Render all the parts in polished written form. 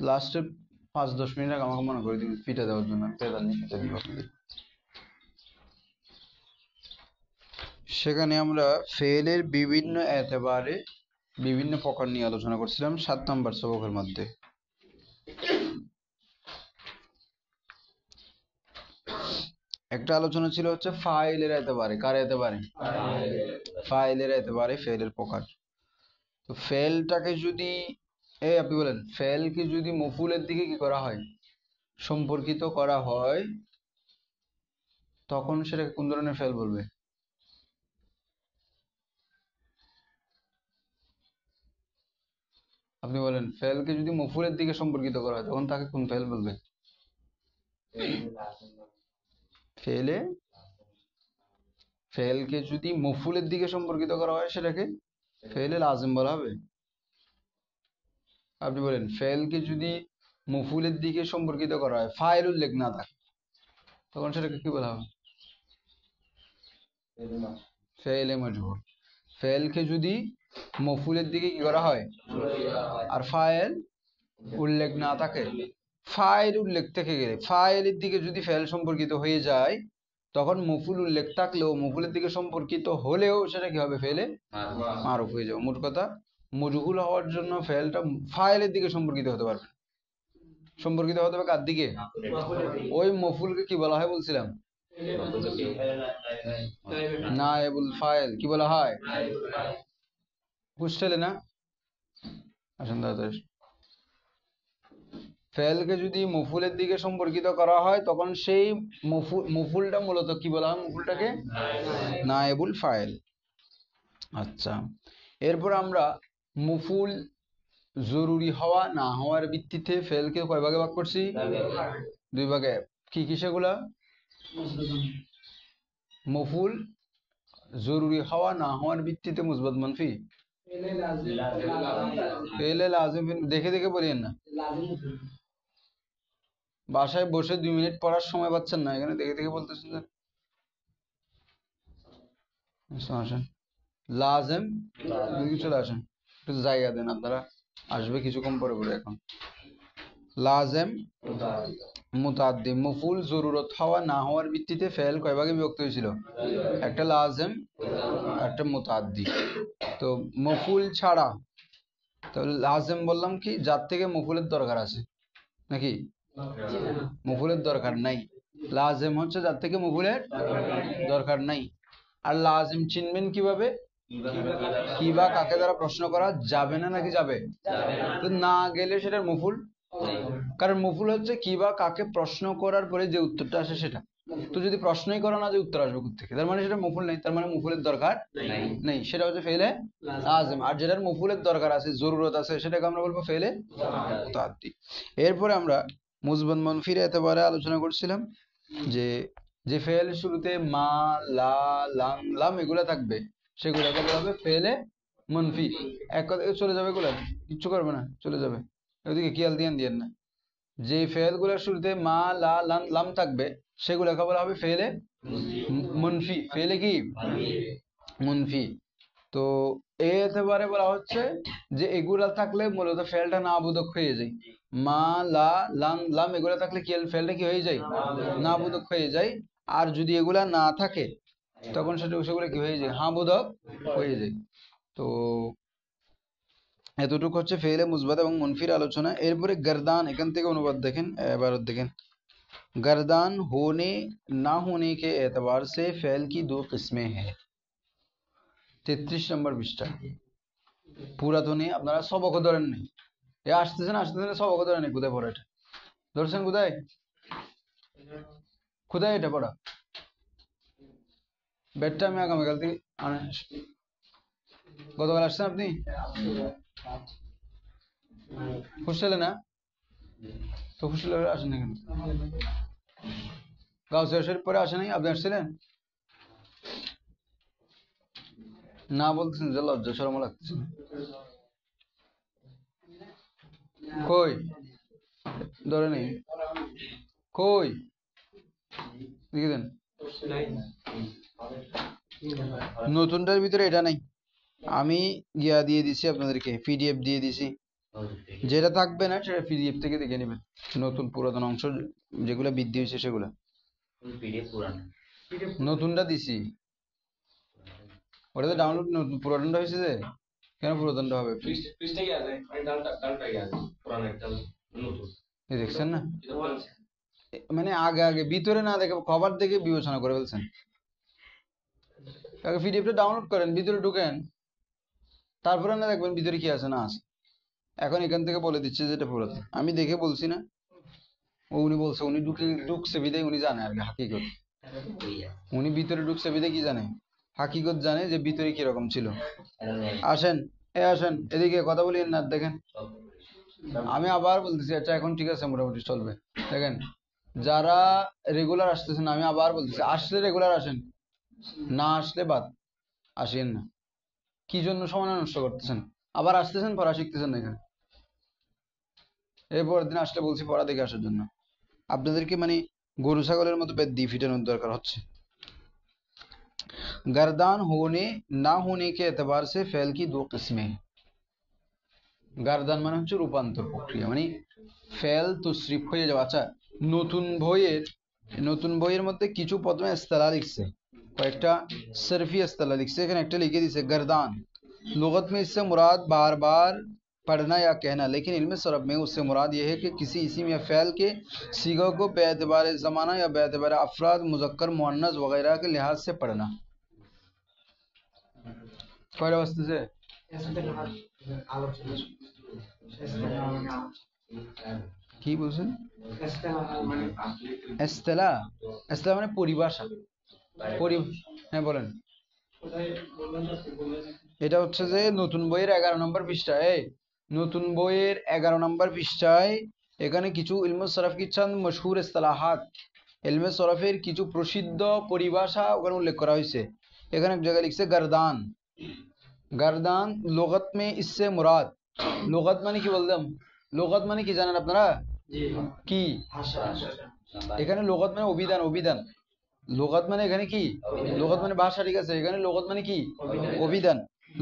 লাস্টে 5-10 মিনিট আগে আমাকে মনে করে দিবি পিঠা দেওয়ার জন্য, পেদাল নিয়ে পিঠা দিব আপনাদের। সেখানে আমরা ফেলের বিভিন্ন এতেবারে বিভিন্ন প্রকার নিয়ে আলোচনা করছিলাম 7 নম্বর সবকের মধ্যে। একটা আলোচনা ছিল হচ্ছে ফাইলের এতেবারে। কার এতেবারে? ফাইলের এতেবারে ফেলের প্রকার। তো ফেলটাকে যদি আপনি বলেন ফেলকে যদি মফুলের দিকে কি করা হয়, সম্পর্কিত করা হয়, তখন সেটাকে কোন ধরনের ফেল বলবে? আপনি বলেন ফেলকে যদি মফুলের দিকে সম্পর্কিত করা হয় তখন তাকে কোন ফেল বলবে? ফেলে ফেলকে যদি মফুলের দিকে সম্পর্কিত করা হয় সেটাকে ফেলে লাজিম বলা হবে। আপনি বলেন ফেলকে যদি মফুলের দিকে সম্পর্কিত করা হয়, ফাইল উল্লেখ না থাকে, তখন সেটাকে কি বলা হবে? ফেলে মজবুর। ফেলকে যদি মফুলের দিকে কি করা হয় আর ফাইল উল্লেখ না থাকে, ফাইল উল্লেখ থেকে গেলে ফাইলের দিকে যদি ফেল সম্পর্কিত হয়ে যায়, তখন মফুল উল্লেখ থাকলেও মফুলের দিকে সম্পর্কিত হলেও সেটা কি হবে? ফেলে মারুফ হয়ে যাবে। মোট কথা মজহুল হওয়ার জন্য ফেলটা ফাইলের দিকে সম্পর্কিত হতে পারবে। সম্পর্কিত হতে হবে কার দিকে? ওই মফুলকে কি বলা হয় বলছিলাম? নায়েবুল ফাইল কি বলা হয়? বুঝতে না? আসেন দাদা, ফেলকে যদি মফুলের দিকে সম্পর্কিত করা হয় তখন সেই মফুলটা মূলত কি বলা হয়? মফুলটাকে নায়েবুল ফাইল। আচ্ছা, এরপর আমরা মফুল জরুরি হওয়া না হওয়ার ভিত্তিতে ফেলকে কয় ভাগে ভাগ করছি? 2 ভাগে। কি কি সেগুলা? মফুল জরুরি হওয়া না হওয়ার ভিত্তিতে মুসবাত মানফি। ফেলে লাজিম দেখে দেখে বলিয়েন না, বাসায় বসে 2 মিনিট পড়ার সময় পাচ্ছেন না, এখানে দেখে দেখে বলতেছেন। আসেন লাজেম চলে আসেন, একটু জায়গা দেন, আপনারা আসবে কিছুক্ষণ পরে পরে। এখন লাজেম মুতাদ্দি মফুল জরুরত হওয়া না হওয়ার ভিত্তিতে ফেল কয় ভাগে বিভক্ত হয়েছিল? একটা লাজেম, একটা মুতাদ্দি। তো মফুল ছাড়া, তো লাজেম বললাম কি যার থেকে মফুলের দরকার আছে, নাকি মফুলের দরকার নাই? লাজেম হচ্ছে যার থেকে মফুলের দরকার নাই। আর লাজিম চিনবেন কিভাবে? কি বা কাকে দ্বারা প্রশ্ন করা যাবে না নাকি যাবে? তো না গেলে সেটার মফুল, কারণ মফুল হচ্ছে কি বা কাকে প্রশ্ন করার পরে যে উত্তরটা আসে সেটা। তো যদি প্রশ্নই করা না যে উত্তর আসবে কোথেকে, তার মানে সেটা মফুল নেই, তার মানে মফুলের দরকার নেই, সেটা হচ্ছে ফেলে লাজিম। আর যেটার মফুলের দরকার আছে, জরুরত আছে, সেটাকে আমরা বলবো ফেলে মুতাআদ্দি। এরপরে আমরা মুসবাত মানফির এতবারে আলোচনা করছিলাম যে যে ফেল শুরুতে মা, লা, লাম, লাম এগুলা থাকবে সেগুলোকে বলা হবে ফেলে মানফি। এক কথা চলে যাবে, এগুলা কিচ্ছু করবে না, চলে যাবে, ওইদিকে খেয়াল দিয়েন না। যে ফেল গুলার শুরুতে মা, লা, লাম থাকবে সেগুলোকে বলা হবে ফেলে মানফি। ফেলে কি মানফি। তো এবারে বলা হচ্ছে যে এগুলা থাকলে মূলত ফেলটা না বোধক হয়ে যায়। মা, লা, লাম এগুলা থাকলে কি ফেলটা কি হয়ে যায়? না বোধক হয়ে যায়। আর যদি এগুলা না থাকে তখন সেগুলো কি হয়ে যায়? হ্যাঁ বোধক হয়ে যায়। তো এতটুকু হচ্ছে ফেলে মুসবাত এবং মুনফির আলোচনা। এরপরে গর্দান, এখান থেকে অনুবাদ দেখেন, এবার দেখেন गर्दान होने ना होने के एतबार से फेल की 2 किस्में हैं। 33 নম্বর পৃষ্ঠা। পুরা তো নেই, আপনারা সবক ধরেন নেই, এ আসতেছেন সবক ধরেন নেই। কোথায় পড়া এটা ধরছেন? কোথায় কোথায় এটা পড়া? বেডটা আমি আগামীকাল থেকে আনে। গতকাল আসছেন আপনি হোস্টেলে না? তো হোস্টেলে আসেন না কেন? গাউসিয়া শরীফ পরে আসে নাই? আপনি আসছিলেন না? বলতেছেন যে লজ্জা শরম লাগতেছে। কই ধরে নেই, কই দেখে দেন। নতুনটার ভিতরে এটা নাই, আমি ইয়া দিয়ে দিছি আপনাদেরকে, পিডিএফ দিয়ে দিছি। যেটা থাকবে না সেটা পিডিএফ থেকে দেখে নেবেন, নতুন পুরাতন অংশ যেগুলো বৃদ্ধি হয়েছে সেগুলো। নতুনটা দিছি, ওটাতে ডাউনলোড নতুন, পুরাতনটা হয়েছে যে কেন পুরাতনটা হবে? দেখছেন না, মানে আগে আগে ভিতরে না দেখে কভার দেখে বিবেচনা করে ফেলছেন। আগে পিডিএফটা ডাউনলোড করেন, ভিতরে ঢুকেন, তারপরে না দেখবেন ভিতরে কি আছে না আছে। এখন এখান থেকে বলে দিচ্ছে যেটা পুরাতন, আমি দেখে বলছি না, উনি বলছে, উনি ঢুকছে বিদায় উনি জানে আর কি হাকিকত। উনি ভিতরে ঢুকছে বিদায় কি জানে, হাকিকত জানে যে ভিতরে কিরকম ছিল। আসেন, আসেন এদিকে কথা বলি না, দেখেন আমি আবার বলতেছি, আচ্ছা এখন ঠিক আছে মোটামুটি চলবে। দেখেন যারা রেগুলার আসতেছেন, আমি আবার বলতেছি, আসলে রেগুলার আসেন, না আসলে বাদ, আসেন না। কি জন্য সময় নষ্ট করতেছেন? আবার আসতেছেন পড়া শিখতেছেন না এখানে। এরপরের দিন আসলে বলছি পড়া দেখে আসার জন্য। আপনাদেরকে মানে গরু ছাগলের মতো বেদি ফিটানোর দরকার হচ্ছে। गर्दान होने ना होने के एतबार से फेल की दो किस्में। গারদান মানে হচ্ছে রূপান্তর প্রক্রিয়া, মানে ফেল তসরিফ হয়ে যাওয়া। আচ্ছা, নতুন বইয়ের মধ্যে কিছু প্রথমে ইস্তেলাহ লিখছে, কয়েকটা সরফি ইস্তেলাহ লিখছে, এখানে একটা লিখে দিছে गर्दान। लुगत में इससे मुराद बार बार पढ़ना या कहना, लेकिन इल्म सरफ में उससे मुराद यह है कि किसी इस्म या फ़ैल के सीगों को बेअतबार ज़माना या बेअतबार अफराद, मुज़क्कर, मुअन्नस वगैरह के लिहाज से पढ़ना। কয়টা বাজতেছে? কি বলছেন? ইস্তেলা, ইস্তেলা মানে পরিভাষা। হ্যাঁ বলেন। এটা হচ্ছে যে নতুন বইয়ের 11 নম্বর পৃষ্ঠায়, নতুন বইয়ের 11 নম্বর পৃষ্ঠায় এখানে কিছু ইলমে সরফ কি চন্দ মশহুর ইস্তেলাহাত, ইলমে সরফের কিছু প্রসিদ্ধ পরিভাষা ওখানে উল্লেখ করা হয়েছে। এখানে এক জায়গায় লিখছে गर्दान। गर्दान লুগত মে ইসসে মুরাদ, লুগত মানে কি বললাম, লুগত মানে কি জানেন আপনারা? কি এখানে লুগত মানে অভিধান, অভিধান। লুগত মানে এখানে কি, লুগত মানে ভাষা, ঠিক আছে, এখানে লুগত মানে কি অভিধান।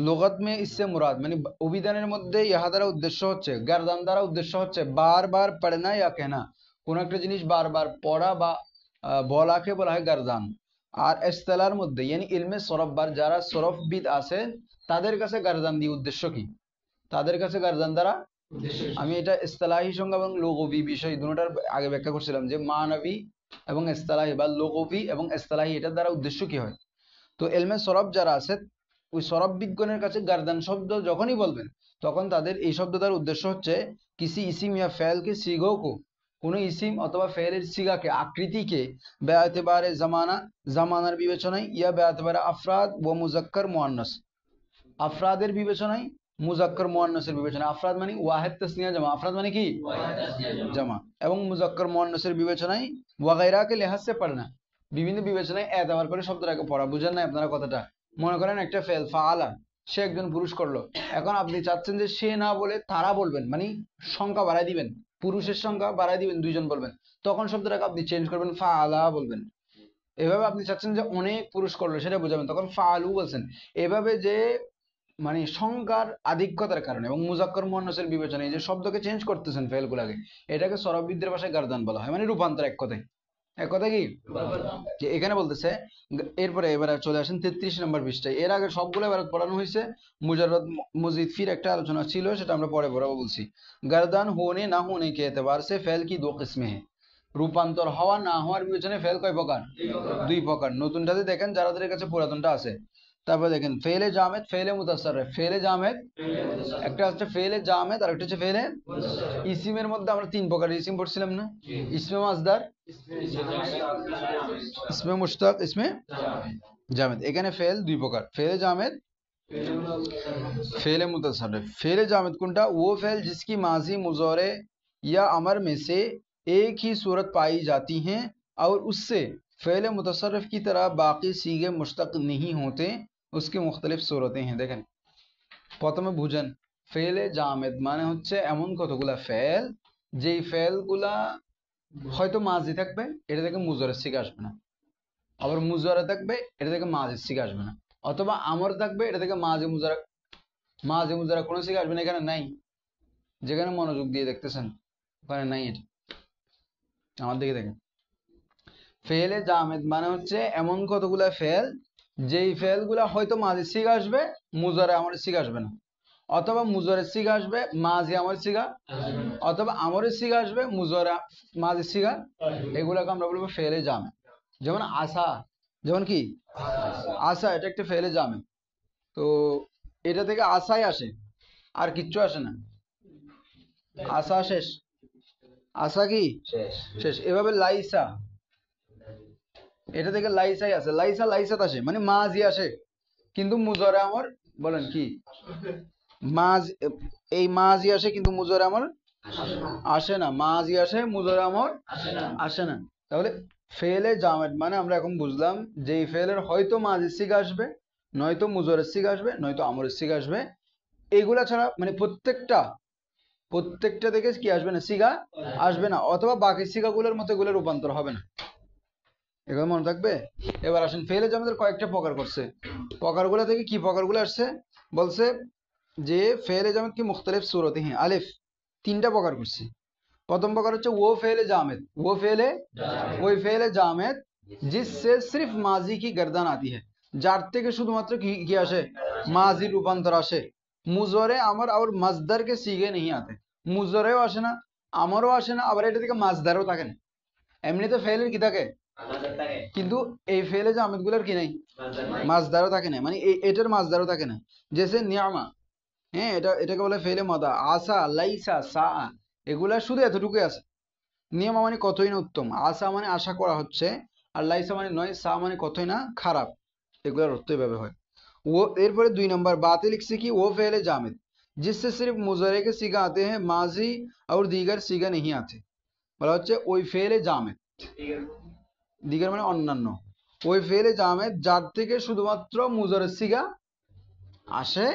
লুগত মে ইসসে মুরাদ মানে অভিধানের মধ্যে ইহা দ্বারা উদ্দেশ্য হচ্ছে, গারদান দ্বারা উদ্দেশ্য হচ্ছে বারবার পড়না ইয়া কেনা, কোন একটা জিনিস বারবার পড়া বা বলাকে বলা হয় গারদান। আর ইস্তেলার মধ্যে ইয়ানি ইলমে সরফ বার যারা সরফবিদ আছে তাদের কাছে গারদান দিয়ে উদ্দেশ্য কি, তাদের কাছে গারদান দ্বারা আমি এটা ইস্তেলাহি সংজ্ঞা এবং লুগবি বিষয় দুটোটার আগে ব্যাখ্যা করছিলাম যে মানবী এবং ইস্তেলাহি বা লুগবি এবং ইস্তেলাহি এটার দ্বারা উদ্দেশ্য কি হয়। তো ইলমে সরফ যারা আছে ওই সরফ বিজ্ঞানের কাছে গারদান শব্দ যখনই বলবেন তখন তাদের এই শব্দ দ্বারা উদ্দেশ্য হচ্ছে কিসি ইসিম ইয়া ফেল কে সিগো কো, কোনো ইসিম অথবা ফেলের সিগাকে, আকৃতিকে, বেআতেবারে জামানা, জামানার বিবেচনায়, ইয়া বেআতেবারে আফরাদ ও মুজাক্কার মুআন্নাস, আফরাদের বিবেচনায়, মুজাক্কার মুআন্নাসের বিবেচনায়। আফরাদ মানে ওয়াহিদ তাসনিয়া জামা, আফরাদ মানে কি জামা, এবং মুজাক্কার মুআন্নাসের বিবেচনায় ওয়াগাইরা কে লিহাজ সে পড়না, বিভিন্ন বিবেচনায় এতবার করে শব্দটাকে পড়া। বুঝেন না আপনারা কথাটা? মনে করেন একটা ফেল ফাআলা, সে একজন পুরুষ করলো, এখন আপনি চাচ্ছেন যে সে না বলে তারা বলবেন, মানে সংখ্যা বাড়াই দিবেন, পুরুষের সংখ্যা বাড়াই দিবেন, দুইজন বলবেন, তখন শব্দটাকে আপনি চেঞ্জ করবেন, ফাআলা বলবেন। এভাবে আপনি চাচ্ছেন যে অনেক পুরুষ করলো সেটা বোঝাবেন, তখন ফাআলু বলছেন। এভাবে যে মানে সংখ্যার আধিক্যতার কারণে এবং মুজাক্কর মুআন্নাসের বিবেচনায় যে শব্দকে চেঞ্জ করতেছেন ফেলগুলাকে, এটাকে সরফবিদদের ভাষায় গারদান বলা হয়, মানে রূপান্তর। এক কথায়, এক কথা কি যে এখানে বলতেছে। এরপরে এবারে চলে আসেন 33 নম্বর পৃষ্ঠায়। এর আগে সবগুলো এবার পড়ানো হয়েছে, মুজাররদ মুজিদ ফির একটা আলোচনা ছিল, সেটা আমরা পরে পড়াবো বলছি। গারদান হোনে না হোনে কে এতবার সে ফেল কি দো কিসমে হ্যায়, রূপান্তর হওয়া না হওয়ার বিবেচনায় ফেল কয় প্রকার? দুই প্রকার। নতুনটাতে দেখেন যাদের কাছে পুরাতনটা আছে, তারপরে দেখেন ফেলে জামেদ, ফেলে মুতাসাররিফ। ফেলে জামেদ একটা হচ্ছে ফেলে জামেদ, আর একটা হচ্ছে ফেলে ইসিমের মধ্যে আমরা তিন প্রকার ইসিম পড়ছিলাম না, ইসমে মাসদার, ইসমে মুশতাক, ইসমে জামেদ। এখানে ফেল দুই প্রকার, ফেলে জামেদ, फेल मुतसर्रिफ। फेल जामिद कुंटा वो फेल जिसकी माजी मुज़ारे या अमर में से एक ही सूरत पाई जाती हैं और उससे फेल मुतसर्रिफ की तरह बाकी सीगे मुश्तक नहीं होते, उसकी मुख्तलिफ सूरतें हैं। देखें प्रथमे बुझें, फेले जामिद माने হচ্ছে এমন কতগুলা ফেল যেই ফেলগুলা হয়তো মাজি থাকবে, এটা থেকে মুজারে সিগা আসবে না, আবার মুজারে থাকবে, এটা থেকে মাজি সিগা আসবে না, অথবা আমর থাকবে, এটা থেকে মাজি মুজারা কোনো সিগা আসবে না, এখানে নাই। যেখানে মনোযোগ দিয়ে দেখতেছেন ওখানে নাই এটা। আমার দিকে দেখেন, ফেলে জামেদ মানে হচ্ছে এমন কতগুলা ফেল যেই ফেলগুলা হয়তো মাঝি সিগা আসবে, মুজারে আমরের সিগা আসবে না, অথবা মুজারের সিগা আসবে মাঝি আমরের সিগা, অথবা আমরের সিগা আসবে মুজারা মাঝি সিগা। এগুলাকে আমরা বলবো ফেলে জামেদ। যেমন আসা, যেমন কি আসা, এটা একটা ফেলে জামেদ। তো এটা থেকে আশাই আসে, আর কিচ্ছু আসে না। আশা শেষ, আশা কি শেষ। এভাবে লাইসা, এটা থেকে লাইসাই আসে, লাইসা লাইসাত আসে মানে মাঝি আসে, কিন্তু মুজারে আমর বলেন কি মাঝ, এই মাঝি আসে কিন্তু মুজারে আমর আসে না, মাঝি আসে মুজারে আমর আসে না। তাহলে ফেলে জামেদ মানে আমরা এখন বুঝলাম যে এই ফেলের হয়তো মাঝির সিগা আসবে, নয়তো মুজারের সিগা আসবে, নয়তো আমরের সিগা আসবে। এগুলা ছাড়া মানে প্রত্যেকটা থেকে কি আসবে না, সিগা আসবে না, অথবা বাকি সিগাগুলোর মতো এগুলো রূপান্তর হবে না। এগুলো মনে থাকবে। এবার আসেন ফেলে জামেদের কয়েকটা প্রকার করছে, প্রকারগুলো থেকে কি প্রকারগুলো আসছে বলছে যে ফেলে জামেদ কি মুখতালিফ সুরতে হ্যাঁ আলিফ, তিনটা প্রকার করছে। প্রথম প্রকার হচ্ছে वो फेले जामेद, वो फेले ওই ফেলে জামেদ जिससे सिर्फ माजी की गर्दन आती है, যার থেকে শুধুমাত্র কি কি আসে, মাজি রূপান্তর আসে। মুজরে আমর আর মাজদার কে সিগে नहीं आते, মুজরেও আসে না, আমরও আসে না, আবার এটা থেকে মাজদারও থাকে না। এমনিতে ফেলের কি থাকে, কিন্তু এই ফেলে জামেদ গুলার কি নাই, মাজদারও থাকে না, মানে এটার মাজদারও থাকে না। জেসে নিয়ামা, হ্যাঁ এটাকে বলে ফেলে মাদা। আসা লাইসা সা, এগুলা শুধু এতটুকুই আছে। নিয়মা মানে কতই না উত্তম, আসা মানে আশা করা হচ্ছে, আর লাইসা মানে নয়, সা মানে কতই না খারাপ। এগুলোর অর্থ এভাবে হয়। ও এরপরে 2 নম্বর বাতে লিখছে কি ও ফেলে জামেদ जिससे सिर्फ मुजरे के सीगा आते हैं माजी और दीगर सीगा नहीं आते, বলা হচ্ছে ওই ফেলে জামেদ, দিগার মানে অন্যান্য, ওই ফেলে জামেদ যার থেকে শুধুমাত্র মুজারের সিগা আসে,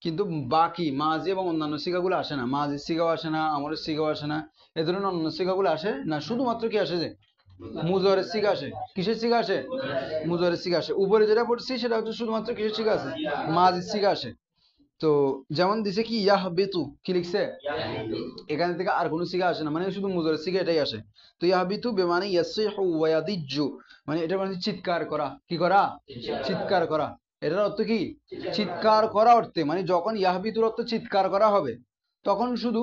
কিন্তু বাকি মাঝি এবং অন্যান্য সিগাগুলো আসে না। মাঝির সিগাও আসে না, আমরের সিগাও আসে না, এ ধরনের অন্য সিগাগুলো আসে না, শুধুমাত্র কি আসে যে মুজারের সিগা আসে। কিসের সিগা আসে, মুজারের সিগা আসে। উপরে যেটা পড়ছি সেটা হচ্ছে শুধুমাত্র কিসের সিগা আসে, মাঝির সিগা আসে। তো যেমন দিছে কি ইয়াহ বেতু, কি লিখছে, এখান থেকে আর কোনো সিগা আসে না, মানে শুধু মুজারের সিগা এটাই আসে। তো ইয়াহ বেতু বেমানে ইয়াসিহু ওয়া ইয়াদিজ্জু, মানে এটা মানে চিৎকার করা, কি করা, চিৎকার করা। এটার অর্থ কি, চিৎকার করা অর্থে, মানে যখন ইয়াহবিতুর অর্থ চিৎকার করা হবে তখন শুধু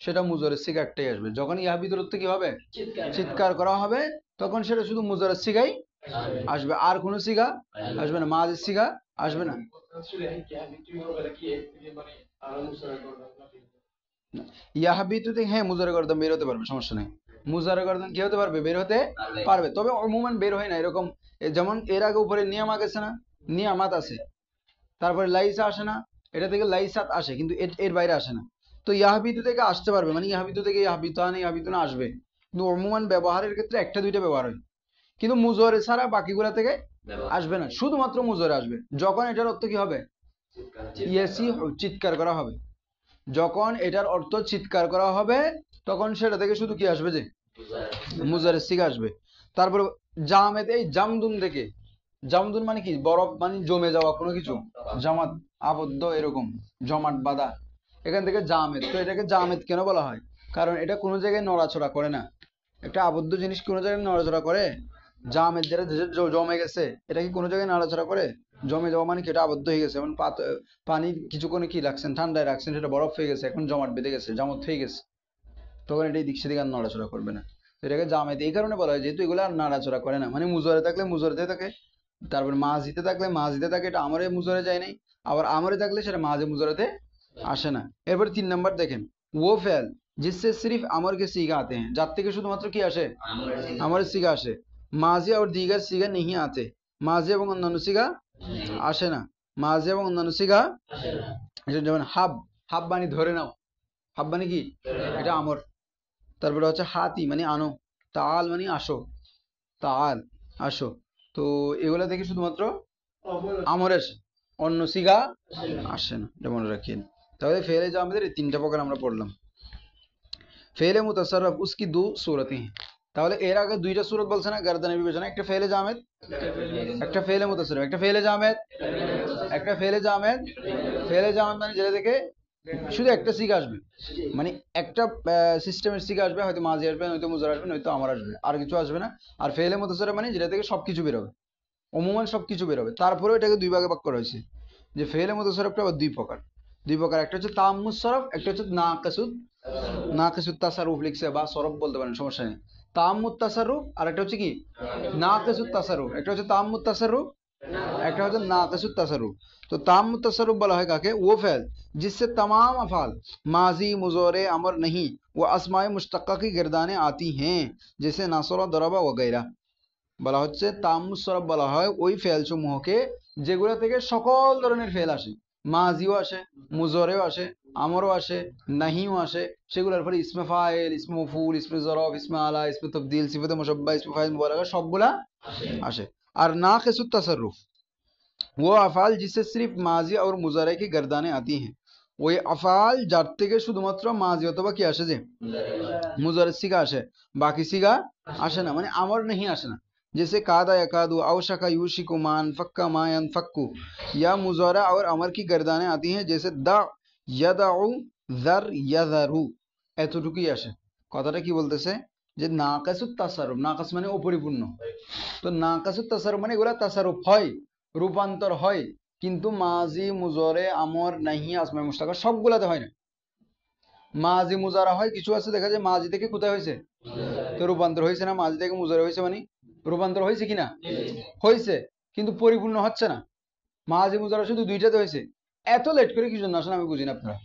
সেটা মুজারের সিগা একটাই আসবে। যখন ইয়াহবিতুর অর্থ কি হবে, চিৎকার করা হবে, তখন সেটা শুধু মুজারের সিগাই আসবে, আর কোনো সিগা আসবে না, মাঝের সিগা আসবে না। ইয়াহবিতু থেকে হ্যাঁ মুজারে গর্দন বের হতে পারবে, সমস্যা নেই। মুজারে গর্দন কি হতে পারবে, বের হতে পারবে, তবে অমুমান বের হয় না এরকম। যেমন এর আগে উপরে নিয়ামা গেছে না, নিয়ামাত আছে, তারপরে লাইসা আসে না, এটা থেকে লাইসাত আসে, কিন্তু এর বাইরে আসে না। তো ইয়াহবিতু থেকে আসতে পারবে, মানে ইয়াহবিতু থেকে ইয়াহবিতু না আসবে, কিন্তু অমুমান ব্যবহারের ক্ষেত্রে একটা দুইটা ব্যবহার হয়, কিন্তু মুজরে ছাড়া বাকিগুলা থেকে আসবে না, শুধুমাত্র মুজরে আসবে। যখন এটার অর্থ কি হবে, ইয়েসি, চিৎকার করা হবে, যখন এটার অর্থ চিৎকার করা হবে তখন সেটা থেকে শুধু কি আসবে, যে মুজারের সিগা আসবে। তারপর জামেদ, এই জামদুন থেকে, জামদুন মানে কি, বরফ মানে জমে যাওয়া কোনো কিছু, জামাত আবদ্ধ এরকম, জমাট বাঁধা, এখান থেকে জামেদ। তো এটাকে জামেদ কেন বলা হয়, কারণ এটা কোনো জায়গায় নড়াচড়া করে না। একটা আবদ্ধ জিনিস কোনো জায়গায় নড়াচড়া করে, জামেদ যেটা জমে গেছে, এটা কি কোনো জায়গায় নড়াচড়া করে, জমে যাওয়া মানে কি এটা আবদ্ধ হয়ে গেছে। যেমন পানি কিছুক্ষণে কি রাখছেন, ঠান্ডায় রাখছেন, সেটা বরফ হয়ে গেছে, এখন জমাট বেঁধে গেছে, জামত হয়ে গেছে, তখন এটা দিক সেদিকে আর নড়াচড়া করবে না। এটাকে জামেদ এই কারণে বলা হয় যেহেতু এগুলো আর নাড়াচড়া করে না, মানে মুজরে থাকলে মুজরেতে থাকে, তারপর মাঝিতে থাকলে মাঝিতে থাকে, এটা আমরে মুজরে যায় নাই, আবার আমরে থাকলে সেটা মাঝে মুজরেতে আসে না। এরপর 3 নম্বর দেখেন वो फेल जिससे सिर्फ अमर के सीगा आते हैं, যার থেকে শুধুমাত্র কি আসে, আমরের সিগা আসে। মাঝি আর দিগার সিগা नहीं आते, মাঝি এবং অন্যান্য সিগা আসে না, মাঝি এবং অন্যান্য সিগা। যেমন হাব, হাব মানে ধরে নাও, হাব মানে কি, এটা আমর। তারপরে হচ্ছে হাতি মানে আনো, তাল মানে আসো, তাল আসো। তো এগুলা থেকে শুধুমাত্র আমর আসে, অন্য সিগা আসে না, এটা মনে রাখেন। তাহলে ফেলে জামেদের এই 3টা প্রকার আমরা পড়লাম। ফেলে মুতাসাররফ উসকি 2 सूरतें हैं। তাহলে এর আগে 2টা সূরত বলছে না গর্দনের বিবেচনা, একটা ফেলে জামেদ, একটা ফেলে মুতাসাররফ, একটা ফেলে জামেদ, একটা ফেলে জামেদ। ফেলে জামেদ মানে যেটা থেকে শুধু একটা সিগা আসবে, মানে একটা সিস্টেমের সিগা আসবে, হয়তো মাঝি আসবে, নয়তো মুজার আসবে, নয়তো আমার আসবে, আর কিছু আসবে না। আর ফেলে মুতাসাররিফ মানে যেটা থেকে সবকিছু বেরোবে, অমুমান সবকিছু বেরোবে। তারপরে এটাকে দুই ভাগে ভাগ করা হয়েছে, যে ফেলে মুতাসাররিফটা আবার দুই প্রকার। দুই প্রকার, একটা হচ্ছে তাম্মুস সরফ, একটা হচ্ছে নাকিসুত, নাকিসুত তাসাররুফ লিখছে, বা সরফ বলতে পারেন, সমস্যা নেই। তাম্মুত তাসাররুফ আর একটা হচ্ছে কি নাকিসুত তাসাররুফ। একটা হচ্ছে তাম্মুত তাসাররুফ, একটা হচ্ছে नाक़िसुत तसर्रुफ। तो ताम तसर्रुफ बला है काके वो फ़ेल जिससे तमाम अफ़ाल माजी मुज़ारे अमर नहीं वो अस्माए मुश्तक्का की गिरदाने आती हैं, जैसे नासरा दरबा वगैरह। বলা হচ্ছে তাম্মুস সরফ বলা হয় ওই ফেল সমূহকে যেগুলো থেকে সকল ধরনের ফেল আসে, মাজিও আসে, মুজরেও আসে, আমরও আসে, নাহিও আসে, সেগুলোর পরে ইসমে ফাইল, ইসমে মফুল, ইসমে জরফ, ইসমে আলা, ইসমে তবদিল, সিফাতে মুশাব্বাহ, ইসমে ফাইল মুবালাগা সবগুলা আসে। আর নাকিসুত তাসাররুফ वो अफ़ाल जिससे सिर्फ माजी और मुजारे की गर्दानें आती हैं, ওই আফাল যার থেকে শুধুমাত্র মাজি অথবা কি আসে, যে মুজারের সিগা আসে, বাকি সিগা আসে না, মানে আমর नहीं আসে না। जैसे कादा यकादु औशका यूशिकु मान फक्का मा यनफक्कु, या मुजारा और अमर की गर्दानें आती हैं, जैसे दा यदाउ जर यजरु, এতটুকুই আসে। কথাটা কি বলতেছে, যে নাকাসুত তাসাররুফ, নাকাস মানে অপরিপূর্ণ, তো নাকাসুত তাসাররুফ মানে এগুলা তাসাররুফ হয়, রূপান্তর হয়, কিন্তু মাজি মুজরে আমর নাহি আসমায়ে মুশতাকা সবগুলাতে হয় না। মাজি মুজারা হয়, কিছু আছে দেখা যায় মাজি থেকে কোথায় হয়েছে, তো রূপান্তর হয়েছে না, মাজি থেকে মুজারা হয়েছে, মানে রূপান্তর হয়েছে কিনা, হয়েছে, কিন্তু পরিপূর্ণ হচ্ছে না। মাজি মুজারা শুধু দুইটাতে হয়েছে, এত লেট করে কি জন্য আসলে আমি বুঝি না। আপনারা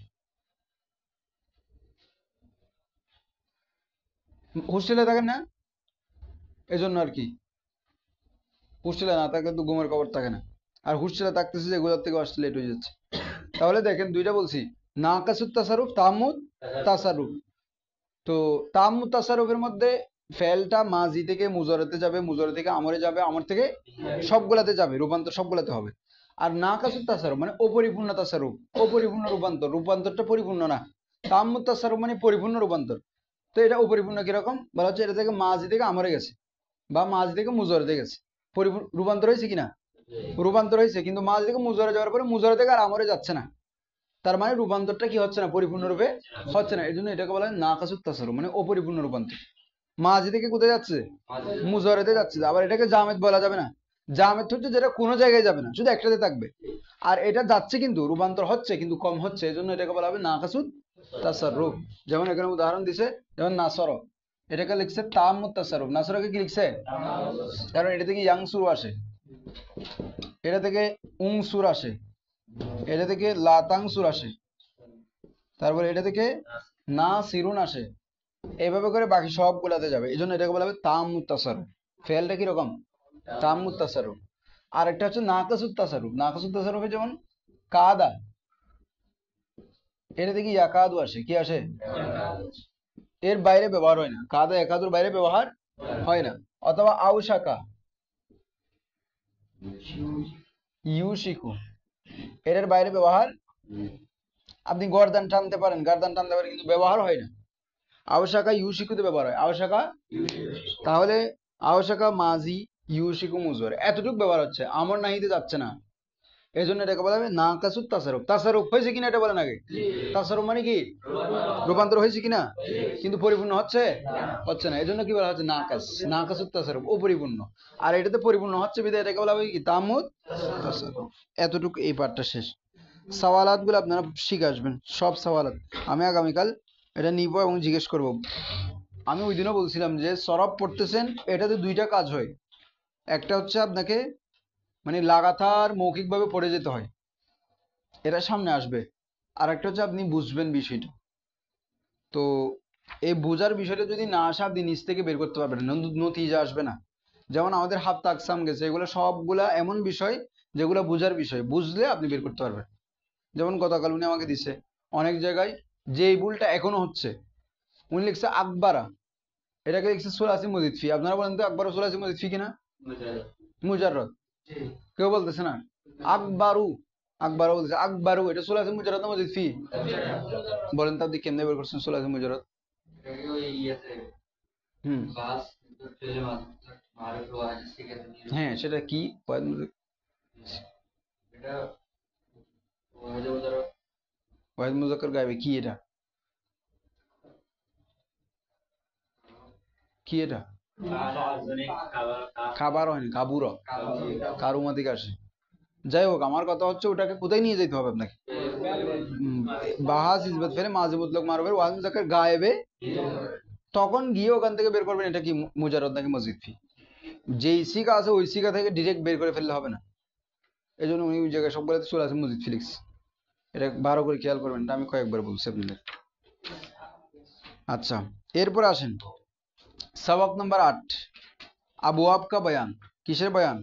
হোস্টেলে থাকেন না, এজন্য আর কি। হোস্টেলে না থাকলে তো ঘুমের খবর থাকে না, আর হোস্টেলে থাকতেছে যে এগুলোর থেকে আসতে লেট হয়ে যাচ্ছে। তাহলে দেখেন দুইটা বলছি, নাকাসুত তাসারুফ, তাম্মুত তাসারুফ। তো তাম্মুত তাসারুফের মধ্যে ফেলটা মাজি থেকে মুজারাতে যাবে, মুজারা থেকে আমরে যাবে, আমর থেকে সবগুলাতে যাবে, রূপান্তর সবগুলাতে হবে। আর নাকাসুত তাসারুফ মানে অপরিপূর্ণ তাসারুফ, অপরিপূর্ণ রূপান্তর, রূপান্তরটা পরিপূর্ণ না। তাম্মুত তাসারুফ মানে পরিপূর্ণ রূপান্তর। তো এটা অপরিপূর্ণ কিরকম বলা হচ্ছে, এটা থেকে মাজি থেকে আমরে গেছে, বা মাজি থেকে মুজারাতে গেছে, রূপান্তর হয়েছে কিনা, রূপান্তর হয়েছে, কিন্তু মাঝ থেকে মুজারে যাওয়ার পরে মুজারে থেকে আর আমরে যাচ্ছে না, তার মানে রূপান্তরটা কি হচ্ছে না, পরিপূর্ণরূপে হচ্ছে না। এই জন্য এটাকে বলা হয় নাকাসুত তাসাররুফ, মানে অপরিপূর্ণ রূপান্তর। মাঝি থেকে কোথায় যাচ্ছে, মুজারেতে যাচ্ছে। আবার এটাকে জামেদ বলা যাবে না, জামেদ হচ্ছে যেটা কোনো জায়গায় যাবে না, শুধু একটাতে থাকবে। আর এটা যাচ্ছে কিন্তু রূপান্তর হচ্ছে, কিন্তু কম হচ্ছে, এই জন্য এটাকে বলা হবে নাকাসুত তাসাররুফ। যেমন এখানে উদাহরণ দিছে, যেমন নাসর, এটাকে লিখছে তাম্মুত তাসাররুফ, নাসরকে কি লিখছে, কারণ এটা থেকে ইয়াংসুর আসে, এটা থেকে উংসুর আসে, এটা থেকে লাতাংসুর আসে, তারপর এটা থেকে না সিরুন আসে, এইভাবে করে বাকি সবগুলাতে যাবে। এই জন্য এটাকে বলা হবে তাম্মুত তাসাররুফ। ফেলটা কিরকম, তাম্মুত তাসাররুফ। আর একটা হচ্ছে নাকাসুত তাসাররুফ। নাকাসুত তাসাররুফে যেমন কাদা, এটা থেকে ইয়াকাদু আসে, কি আসে, এর বাইরে ব্যবহার হয় না, কাদা একাদুর বাইরে ব্যবহার হয় না। অথবা আউশাকা ইউশিকু, এর বাইরে ব্যবহার, আপনি গর্দান টানতে পারেন, গার্দান টানতে পারেন, কিন্তু ব্যবহার হয় না। আওশাকা ইউশিকুতে ব্যবহার হয়, আওশাকা, তাহলে আওশাকা মাজি, ইউশিকু মুজর, এতটুকু ব্যবহার হচ্ছে, আমর নাহিতে যাচ্ছে না। এই জন্য এটাকে বলা হবে নাকাসুত তাসাররুফ। তাসাররুফ হয়েছে কিনা এটা বলেন আগে, তাসাররুফ মানে কি, রূপান্তর হয়েছে কিনা, কিন্তু পরিপূর্ণ হচ্ছে, হচ্ছে না। এই জন্য কি বলা হচ্ছে নাকাস, নাকাসুত তাসাররুফ, অপরিপূর্ণ। আর এটাতে পরিপূর্ণ হচ্ছে বিধায় এটাকে বলা হবে কি, তাম্মুত তাসাররুফ। এতটুকু এই পার্টটা শেষ। সওয়ালাত গুলো আপনারা শিখে আসবেন, সব সওয়ালাত আমি আগামীকাল এটা নিব এবং জিজ্ঞেস করব। আমি ওই দিনও বলছিলাম যে সরব পড়তেছেন, এটাতে দুইটা কাজ হয়। একটা হচ্ছে আপনাকে মানে লাগাতার মৌখিকভাবে পড়ে যেতে হয়, এটা সামনে আসবে। আর একটা হচ্ছে আপনি বুঝবেন বিষয়টা। তো এই বোঝার বিষয়টা যদি না আসে, আপনি নিচ থেকে বের করতে পারবেন না, নতিজা আসবে না। যেমন আমাদের হাফতা আকসাম গেছে, এগুলো সবগুলা এমন বিষয় যেগুলো বোঝার বিষয়, বুঝলে আপনি বের করতে পারবেন। যেমন গতকাল উনি আমাকে দিছে অনেক জায়গায়, যে এই ভুলটা এখনো হচ্ছে, উনি লিখছে আকবারা, এটাকে লিখছে সুলাসি মজিদ ফি। আপনারা বলেন তো আকবর সুলাসি মজিদ ফি কিনা, মুজাররদ, কেউ বলতেছে না। আকবারু, আকবারু বলতেছে, আকবারু এটা সুলাসি মুজাররদ না মজিদ ফি, বলেন তো আপনি কেমনে বের করছেন সুলাসি মুজাররদ। হুম, হ্যাঁ সেটা কি, ওয়াহিদ মুজাক্কার গায়েবে কি এটা? কি এটা? খাবার হয়নি, কাবুর, কারুমা থেকে আসে। যাই হোক, আমার কথা হচ্ছে ওটাকে কোথায় নিয়ে যেতে হবে আপনাকে? বাহাস ইসবাত ফেলে মাঝে মুতলক মারবেন ওয়াহিদ মুজাক্কার গায়েবে, তখন গিয়ে ওখান থেকে বের করবেন এটা কি মুজাররদ নাকি মসজিদ ফি। যেই সিগা আছে ওই সিগা থেকে ডিরেক্ট বের করে ফেললে হবে না। এই জন্য উনি ওই জায়গায় সবগুলোতে চলে আসে মসজিদ ফিলিক্স। এটা ভালো করে খেয়াল করবেন, এটা আমি কয়েকবার বলছি আপনাদের। আচ্ছা, এরপর আসেন সবক নম্বর 8, আবওয়াব কা বয়ান। কিসের বয়ান?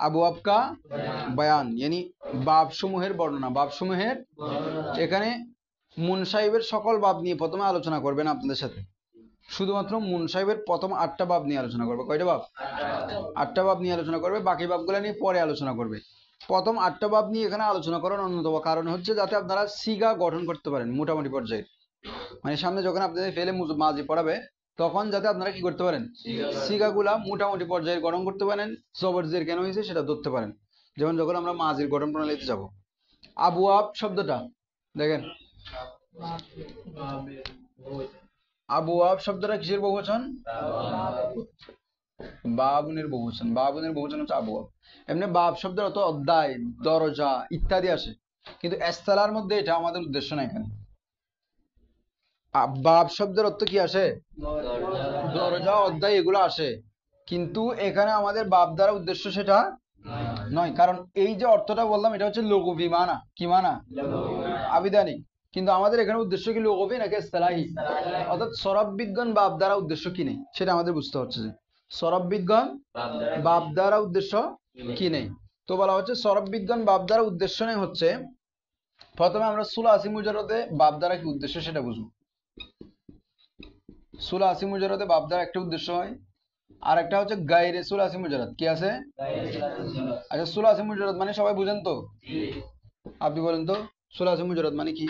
আবওয়াব কা বয়ান, यानी বাব সমূহের বর্ণনা। বাব সমূহের, এখানে মুনসাহিবের সকল বাব নিয়ে প্রথমে আলোচনা করবেন আপনাদের সাথে। শুধুমাত্র মুনসাহিবের প্রথম 8টা বাব নিয়ে আলোচনা করবে। কয়টা বাব? 8টা বাব নিয়ে আলোচনা করবে, বাকি বাবগুলো নিয়ে পরে আলোচনা করবে। প্রথম 8টা বাব নিয়ে এখানে আলোচনা করার অন্যতম কারণ হচ্ছে যাতে আপনারা সিগা গঠন করতে পারেন মোটামুটি পর্যায়ে। মানে সামনে যখন আপনাদের ফেলে মাঝি পড়াবে তখন যাতে আপনারা কি করতে পারেন, সিগাগুলা মোটামুটি পর্যায়ে গঠন করতে পারেন, জবর জের কেন হয়েছে সেটা ধরতে পারেন। যেমন যখন আমরা মাজির গঠন প্রণালীতে যাব। আবওয়াব শব্দটা দেখেন, আবওয়াব শব্দটা কিসের বহুবচন? বাবুনের বহুবচন। বাবুনের বহুবচন হচ্ছে আবওয়াব। এমনি বাব শব্দের অর্থ অধ্যায়, দরজা ইত্যাদি আসে, কিন্তু ইসতিলাহর মধ্যে এটা আমাদের উদ্দেশ্য না। এখানে বাব শব্দের অর্থ কি আসে? দরজা, অধ্যায় এগুলো আসে, কিন্তু এখানে আমাদের বাব দ্বারা উদ্দেশ্য সেটা নয়। কারণ এই যে অর্থটা বললাম এটা হচ্ছে লঘুবি মানা। কি মানা? আবিধানিক। কিন্তু আমাদের এখানে উদ্দেশ্য কি লঘুবি নাকি ইসতিলাহি? অর্থাৎ সরব বিজ্ঞান বাব দ্বারা উদ্দেশ্য কি নেই সেটা আমাদের বুঝতে হচ্ছে। যে সরব বিজ্ঞান বাব দ্বারা উদ্দেশ্য কি নেই, তো বলা হচ্ছে সরব বিজ্ঞান বাব দ্বারা উদ্দেশ্য নেই হচ্ছে প্রথমে আমরা সুলাসি মুজাররদে বাব দ্বারা কি উদ্দেশ্য সেটা বুঝবো। সুলাসি মুজাররদে বাব দ্বারা একটা উদ্দেশ্য হয়, আর একটা হচ্ছে গায়রে সুলাসি মুজাররদ। কি আছে? আচ্ছা, সুলাসি মুজাররদ মানে সবাই বুঝেন তো? আপনি বলেন তো সুলাসি মুজাররদ মানে কি?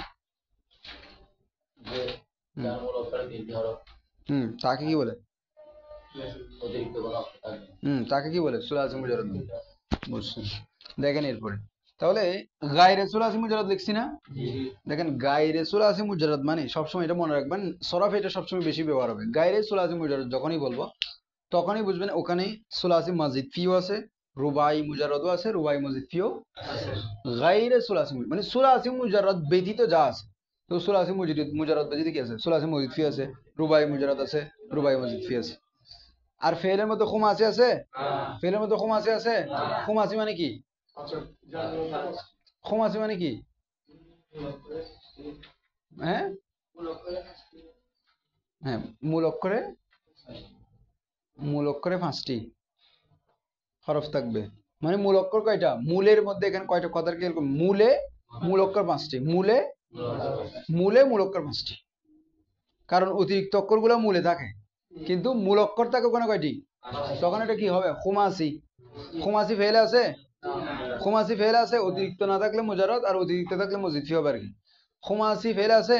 তাকে কি বলে? তাকে কি বলে সুলাসি মুজাররদ? বুঝছেন? দেখেন এরপরে তাহলে গায়রে সুলাসি মুজাররদ লিখছি না? দেখেন গায়রে সুলাসি মুজাররদ মানে সবসময় এটা মনে রাখবেন, সরফ এটা সবসময় বেশি ব্যবহার হবে। গায়রে সুলাসি মুজাররদ যখনই বলবো তখনই বুঝবেন ওখানে সুলাসি মাজিদ ফিও আছে, রুবাই মুজাররদও আছে, রুবাই মাজিদ ফিও আছে। গায়রে সুলাসি মানে সুলাসি মুজাররদ ব্যতীত যা আছে, তো সুলাসি মুজাররদ ব্যতীত কি আছে? সুলাসি মাজিদ ফি আছে, রুবাই মুজাররদ আছে, রুবাই মাজিদ ফি আছে। আর ফেলের মধ্যে খুমাসি আছে, ফেলের মধ্যে খুমাসি আছে। খুমাসি মানে কি? খুমাসি মানে কি? হ্যাঁ হ্যাঁ, মূল অক্ষরে 5টি হরফ থাকবে। মানে মূল অক্ষর কয়টা? মূলের মধ্যে এখানে কয়টা কথার কি মূলে মূল অক্ষর 5টি, মূলে মূল অক্ষর 5টি। কারণ অতিরিক্ত অক্ষরগুলো মূলে থাকে, কিন্তু মূল অক্ষর থাকে ওখানে কয়টি? তখন এটা কি হবে? খুমাসি। খুমাসি ফেলে আছে, খুমাসি ফেলে আছে, অতিরিক্ত না থাকলে মুজাররদ আর অতিরিক্ত থাকলে মজিদ ফি হবে আর কি। খুমাসি ফেলে আছে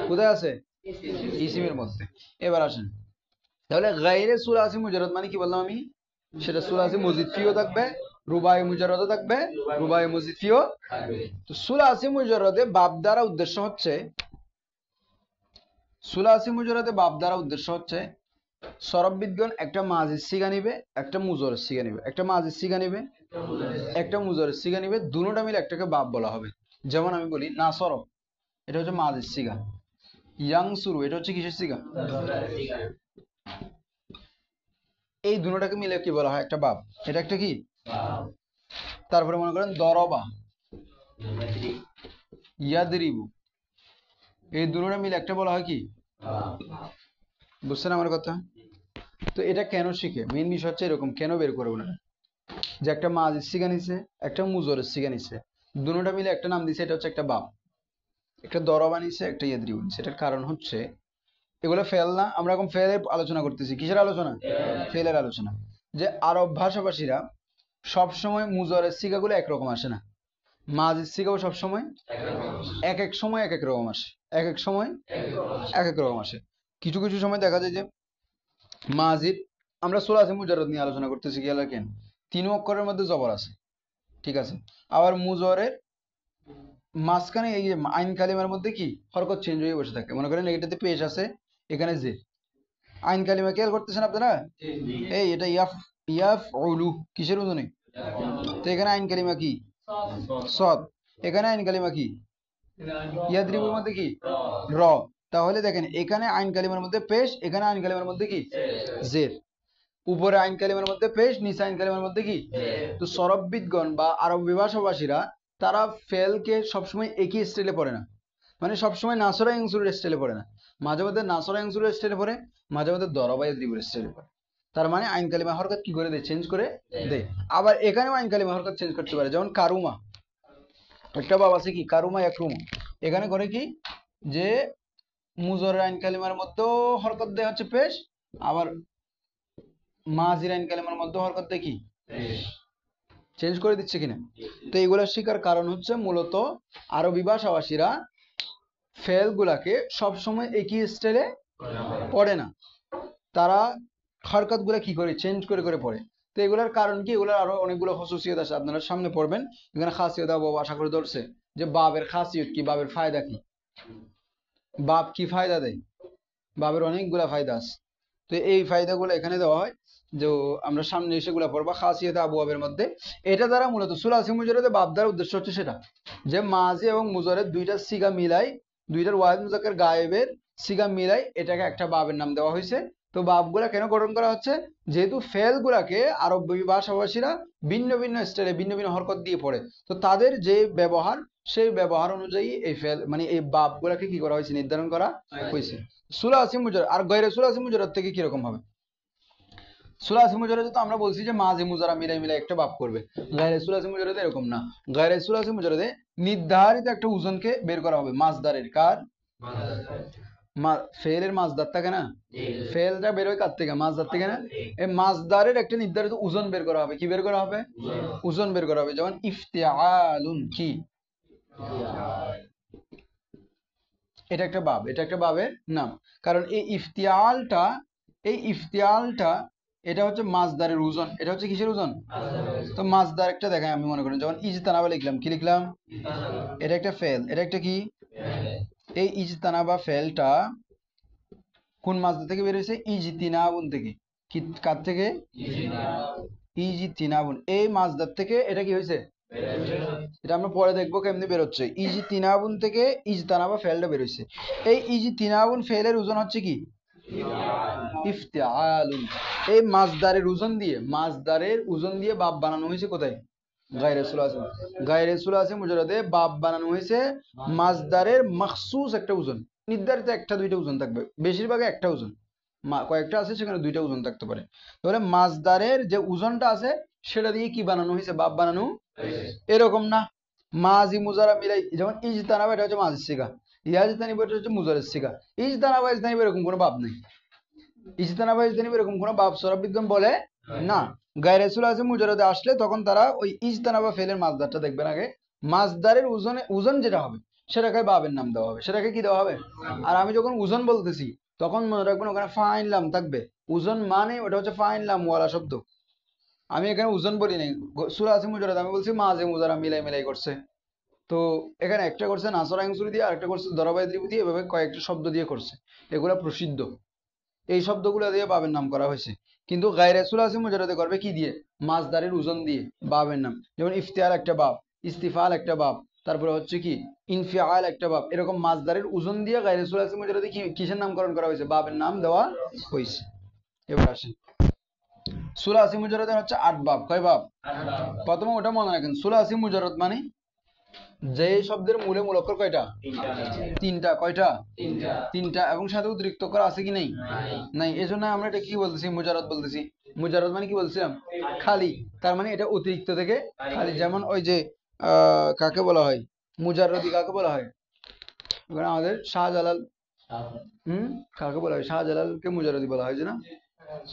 কোথায় আছে? ইসিমের মধ্যে। এবার আসেন তাহলে গায়রে সুলাসি মুজাররদ মানে কি বললাম আমি? সেটা সুলাসি মজিদ ফিও থাকবে, রুবাই মুজাররদও থাকবে, রুবাই মজিদ ফিও থাকবে। তো সুলাসি মুজাররদে বাব দ্বারা উদ্দেশ্য হচ্ছে, সুলাসি মুজাররদে বাব দ্বারা উদ্দেশ্য হচ্ছে সরব বিজ্ঞান একটা মাজিদ সিগা নিবে, একটা মুজরের সিগা নিবে, একটা মাজিদ সিগা নিবে, একটা মুজরের সিগা নিবে, দুটোটা মিলে একটাকে বাব বলা হবে। যেমন আমি বলি না সরব, এটা হচ্ছে মাজিদ সিগা। ইয়াং সুরু এটা হচ্ছে কিসের সিগা? এই দুটোটাকে মিলে কি বলা হয়? একটা বাব। এটা একটা কি? তারপরে মনে করেন দরবা, ইয়াদরিবু, এই দুটোটা মিলে একটা বলা হয় কি? বুঝছেন আমার কথা? তো এটা কেন শিখে, মেইন বিষয় হচ্ছে এরকম কেন বের করে ওনারা যে একটা মাজিদ সিগা নিছে, একটা মুজরের সিগা নিছে, দুটোটা মিলে একটা নাম দিছে, এটা হচ্ছে একটা বাব। একটা দরবা নিছে, একটা ইয়াদরিবু নিছে। এটার কারণ হচ্ছে এগুলো ফেল না। আমরা এখন ফেলের আলোচনা করতেছি। কিসের আলোচনা? ফেলের আলোচনা। যে আরব ভাষাভাষীরা সবসময় মুজরের সিগাগুলো একরকম আসে না, মাজিদ সিগাও সবসময় এক এক সময় এক এক রকম আসে, এক এক সময় এক এক রকম আসে। কিছু কিছু সময় দেখা যায় যে মাজিদ, আমরা সুলাসি মুজাররদ নিয়ে আলোচনা করতেছি, কি কেন 3 অক্ষরের মধ্যে জবর আছে, ঠিক আছে। আবার মুজরের মাঝখানে এই যে আইন কালিমার মধ্যে কি হরকত চেঞ্জ হয়ে বসে থাকে। মনে করেন এটাতে পেশ আছে, এখানে যে আইন কালিমা খেয়াল করতেছেন আপনারা, এই এটা ইয়াফ ইয়াফ উলু কিসের ওজনে? তো এখানে আইন কালিমা কি? সদ। এখানে আইন কালিমা কি? ইয়াদ্রিবুর মধ্যে কি? র। তাহলে দেখেন এখানে আইন কালিমার মধ্যে পেশ, এখানে আইন কালিমার মধ্যে কি? জের। উপরে আইন কালিমার মধ্যে পেশ, নিচে আইন কালিমার মধ্যে কি? তো সরববিদগণ বা আরবি ভাষাভাষীরা তারা ফেলকে সবসময় একই স্টাইলে পড়ে না, মানে সবসময় নাসরা ইনসুরের স্টাইলে পড়ে না, মাঝে মধ্যে নাসরা ইনসুরের স্টাইলে পড়ে, মাঝে মধ্যে দরবা ইয়াদ্রিবুর স্টাইলে পড়ে। তার মানে আইন কালিমা হরকত কি করে দেয়? চেঞ্জ করে দেয়। আবার এখানেও আইন কালিমা হরকত চেঞ্জ করতে পারে, যেমন কারুমা, একটা বাব আছে কি কারুমা ইয়াকরুমা, এখানে করে কি যে মুজরের আইন কালিমার মধ্যেও হরকত দেয় হচ্ছে পেশ, আবার মাজির আইন কালিমার মধ্যেও হরকত দেয় কি চেঞ্জ করে দিচ্ছে কিনা। তো এইগুলা শিকার কারণ হচ্ছে মূলত আরবি ভাষাভাষীরা ফেল গুলাকে সবসময় একই স্টাইলে পড়ে না, তারা হরকত গুলা কি করে চেঞ্জ করে করে পড়ে। তো এগুলার কারণ কি? এগুলার আরো অনেকগুলো খাসিয়ত আছে, আপনারা সামনে পড়বেন। এখানে খাসিয়ত আশা করে ধরছে যে বাবের খাসিয়ত কি, বাবের ফায়দা কি, বাব কি ফায়দা দেয়, বাবের অনেকগুলা ফায়দা আছে। তো এই ফায়দাগুলো এখানে দেওয়া হয়, যে আমরা সামনে সেগুলো পড়বা খাসিয়ত আবু আবের মধ্যে। এটা দ্বারা মূলত সুলাসি মুজাররদে বাব দ্বারা উদ্দেশ্য হচ্ছে সেটা যে মাজি এবং মুজাররদ দুইটা সিগা মিলাই, দুইটার ওয়াহিদ মুজাক্কার গায়েবের সিগা মিলাই এটাকে একটা বাবের নাম দেওয়া হয়েছে। তো বাবগুলা কেন গঠন করা হচ্ছে? যেহেতু ফেল গুলাকে আরবি ভাষাভাষীরা ভিন্ন ভিন্ন স্টাইলে ভিন্ন ভিন্ন হরকত দিয়ে পড়ে, তো তাদের যে ব্যবহার সেই ব্যবহার অনুযায়ী এই ফেল মানে এই বাব গুলাকে কি করা হয়েছে? নির্ধারণ করা হয়েছে। সুলাসি মুজাররদ আর গয়রে সুলাসি মুজাররদ থেকে কিরকম হবে? সুলাসি মুজাররদে তো আমরা বলছি যে মাঝে মুজারা মিলাই মিলাই একটা বাব করবে, গায়রে সুলাসি মুজাররদে এরকম না। গায়রে সুলাসি মুজাররদে নির্ধারিত একটা ওজনকে বের করা হবে, মাসদারের। কার? ফেলের মাসদার থাকে না, ফেলটা বের হয় কার থেকে? মাসদার থেকে না। এই মাসদারের একটা নির্ধারিত ওজন বের করা হবে। কি বের করা হবে? ওজন বের করা হবে। যেমন ইফতিআলুন কি, এটা একটা বাব, এটা একটা বাবের নাম। কারণ এই ইফতিআলটা এটা হচ্ছে মাসদারের ওজন, এটা হচ্ছে কিসের ওজন? তো মাসদার একটা দেখাই আমি, মনে করেন যেমন ইজতানাবা লিখলাম, কি লিখলাম? এটা একটা ফেল, এটা একটা কি? এই ইজতানাবা ফেলটা কোন মাসদার থেকে বের হয়েছে? ইজতিনাবুন থেকে। কি কার থেকে? ইজতিনাবুন, এই মাসদার থেকে এটা কি হয়েছে? এটা আমরা পরে দেখবো কেমনি বের হচ্ছে। ইজতিনাবুন থেকে ইজতানাবা ফেলটা বের হয়েছে। এই ইজতিনাবুন ফেলের ওজন হচ্ছে কি? ইফতিআলুন। এই মাসদারের ওজন দিয়ে বাব বানানো হয়েছে কোথায়? গায়রে সুলাসি। গায়রে সুলাসি মুজাররদে বাব বানানো হয়েছে মাসদারের মখসুস একটা ওজন, নির্ধারিত একটা দুইটা ওজন থাকবে, বেশিরভাগ একটা ওজন, কয়েকটা আছে সেখানে দুইটা ওজন থাকতে পারে। তাহলে মাসদারের যে ওজনটা আছে সেটা দিয়ে কি বানানো হয়েছে? বাব বানানো। এরকম না, মাজি মুজারা মিলাই, যেমন ইজতানাবা এটা হচ্ছে মাজির সিগা, ইয়াজতানিব এটা হচ্ছে মুজারের সিগা। ইজতানাবা ইজতানিব এরকম কোনো বাব নেই, ইজতানাবা ইজতানিব এরকম কোনো বাব সরববিদগণ বলে না। গায়রে সুলাসি মুজাররদে আসলে তখন তারা ওই ইজতানাবা ফেলের মাসদারটা দেখবেন আগে, মাসদারের ওজন যেটা হবে সেটাকে বাবের নাম দেওয়া হবে, সেটাকে কি দেওয়া হবে? আর আমি যখন ওজন বলতেছি তখন মনে রাখবেন ওখানে ফাইন লাম থাকবে। ওজন মানে ওটা হচ্ছে ফাইন লাম ওয়ালা শব্দ। আমি এখানে ওজন বলি নাই, সুলাসি মুজাররদ আমি বলছি মাঝে মুজারা মিলাই মিলাই করছে। তো এখানে একটা করছে নাসরা ইনসুরি দিয়ে, আরেকটা করছে দরবা ইয়াদ্রিবু দিয়ে, এভাবে কয়েকটা শব্দ দিয়ে করছে, এগুলা প্রসিদ্ধ। এই শব্দগুলো দিয়ে বাবের নাম করা হয়েছে। কিন্তু গায়রে সুলাসি মুজাররদে করবে কি দিয়ে? মাসদারের ওজন দিয়ে বাবের নাম। যেমন ইফতিআল একটা বাব, ইস্তিফাল একটা বাব, তারপরে হচ্ছে কি ইনফিআল একটা বাব, এরকম মাসদারের ওজন দিয়ে গায়রে সুলাসি মুজাররদে কি কিসের নামকরণ করা হয়েছে? বাবের নাম দেওয়া হয়েছে। এবার আসেন, সুলাসি মুজাররদের হচ্ছে 8 বাব। কয় বাব? প্রথমে ওটা মনে রাখেন, সুলাসি মুজাররদ মানে যে শব্দের মূলে মূল অক্ষর কয়টা? তিনটা। কয়টা? তিনটা। এবং সাথে অতিরিক্ত অক্ষর আছে কি নেই? নাই। এজন্য আমরা এটা কি বলতেছি? মুজাররদ বলতেছি। মুজাররদ মানে কি বলছিলাম? খালি। তার মানে এটা অতিরিক্ত থেকে খালি। যেমন ওই যে কাকে বলা হয়? মুজাররদি কাকে বলা হয়? ওখানে আমাদের শাহজালাল, কাকে বলা হয়? শাহজালালকে মুজাররদি বলা হয় যে না,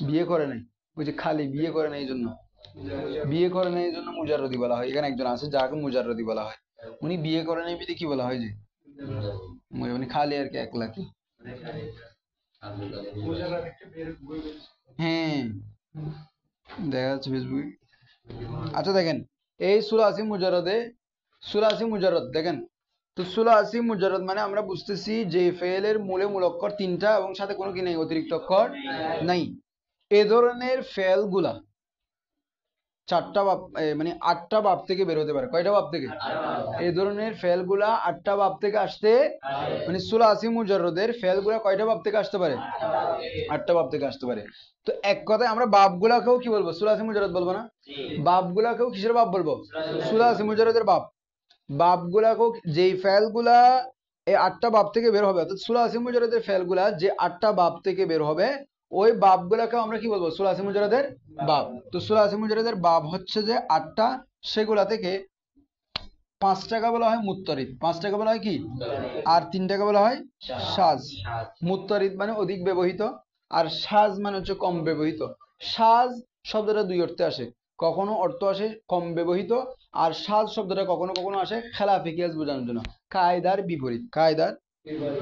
বিয়ে করে নাই, ওই যে খালি বিয়ে করে নাই, এই জন্য বিয়ে করে নাই, এই জন্য মুজাররদি বলা হয়। এখানে একজন আছে যাকে মুজাররদি বলা হয়, উনি বিয়ে করে নাই বিধি কি বলা হয়? যে উনি খালি আর কি, এক লাখ। হ্যাঁ, দেখা যাচ্ছে ফেসবুকে। আচ্ছা দেখেন, এই সুলাসি মুজাররদে, সুলাসি মুজাররদ দেখেন তো সুলাসি মুজাররদ মানে আমরা বুঝতেছি যে ফেলের মূলে মূল অক্ষর তিনটা এবং সাথে কোনো কি নেই, অতিরিক্ত অক্ষর নাই। এ ধরনের ফেলগুলা চারটা বাব মানে আটটা বাব থেকে বের হতে পারে। কয়টা বাব থেকে? এই ধরনের ফেলগুলা আটটা বাব থেকে আসতে, মানে সুলাসি মুজাররদের ফেলগুলা কয়টা বাব থেকে আসতে পারে? আটটা বাব থেকে আসতে পারে। তো এক কথায় আমরা বাবগুলাকেও কি বলবো? সুলাসি মুজাররদ বলবো না? বাবগুলাকেও কিসের বাব বলবো? সুলাসি মুজাররদের বাব। বাবগুলাকেও, যেই ফেলগুলা এই আটটা বাব থেকে বের হবে, অর্থাৎ সুলাসি মুজাররদের ফেলগুলা যে আটটা বাব থেকে বের হবে, ওই বাবগুলাকে আমরা কি বলবো? সুলাসি মুজাররদের বাব। তো সুলাসি মুজাররদের বাব হচ্ছে যে আটটা, সেগুলা থেকে পাঁচটাকে বলা হয় মুত্তরিদ, পাঁচটাকে বলা হয় কি, আর তিনটাকে বলা হয় সাজ। মুত্তরিদ মানে অধিক ব্যবহৃত, আর সাজ মানে হচ্ছে কম ব্যবহৃত। সাজ শব্দটা দুই অর্থে আসে, কখনো অর্থ আসে কম ব্যবহৃত, আর সাজ শব্দটা কখনো কখনো আসে খেলাফি কিয়াস বোঝানোর জন্য, কায়দার বিপরীত, কায়দার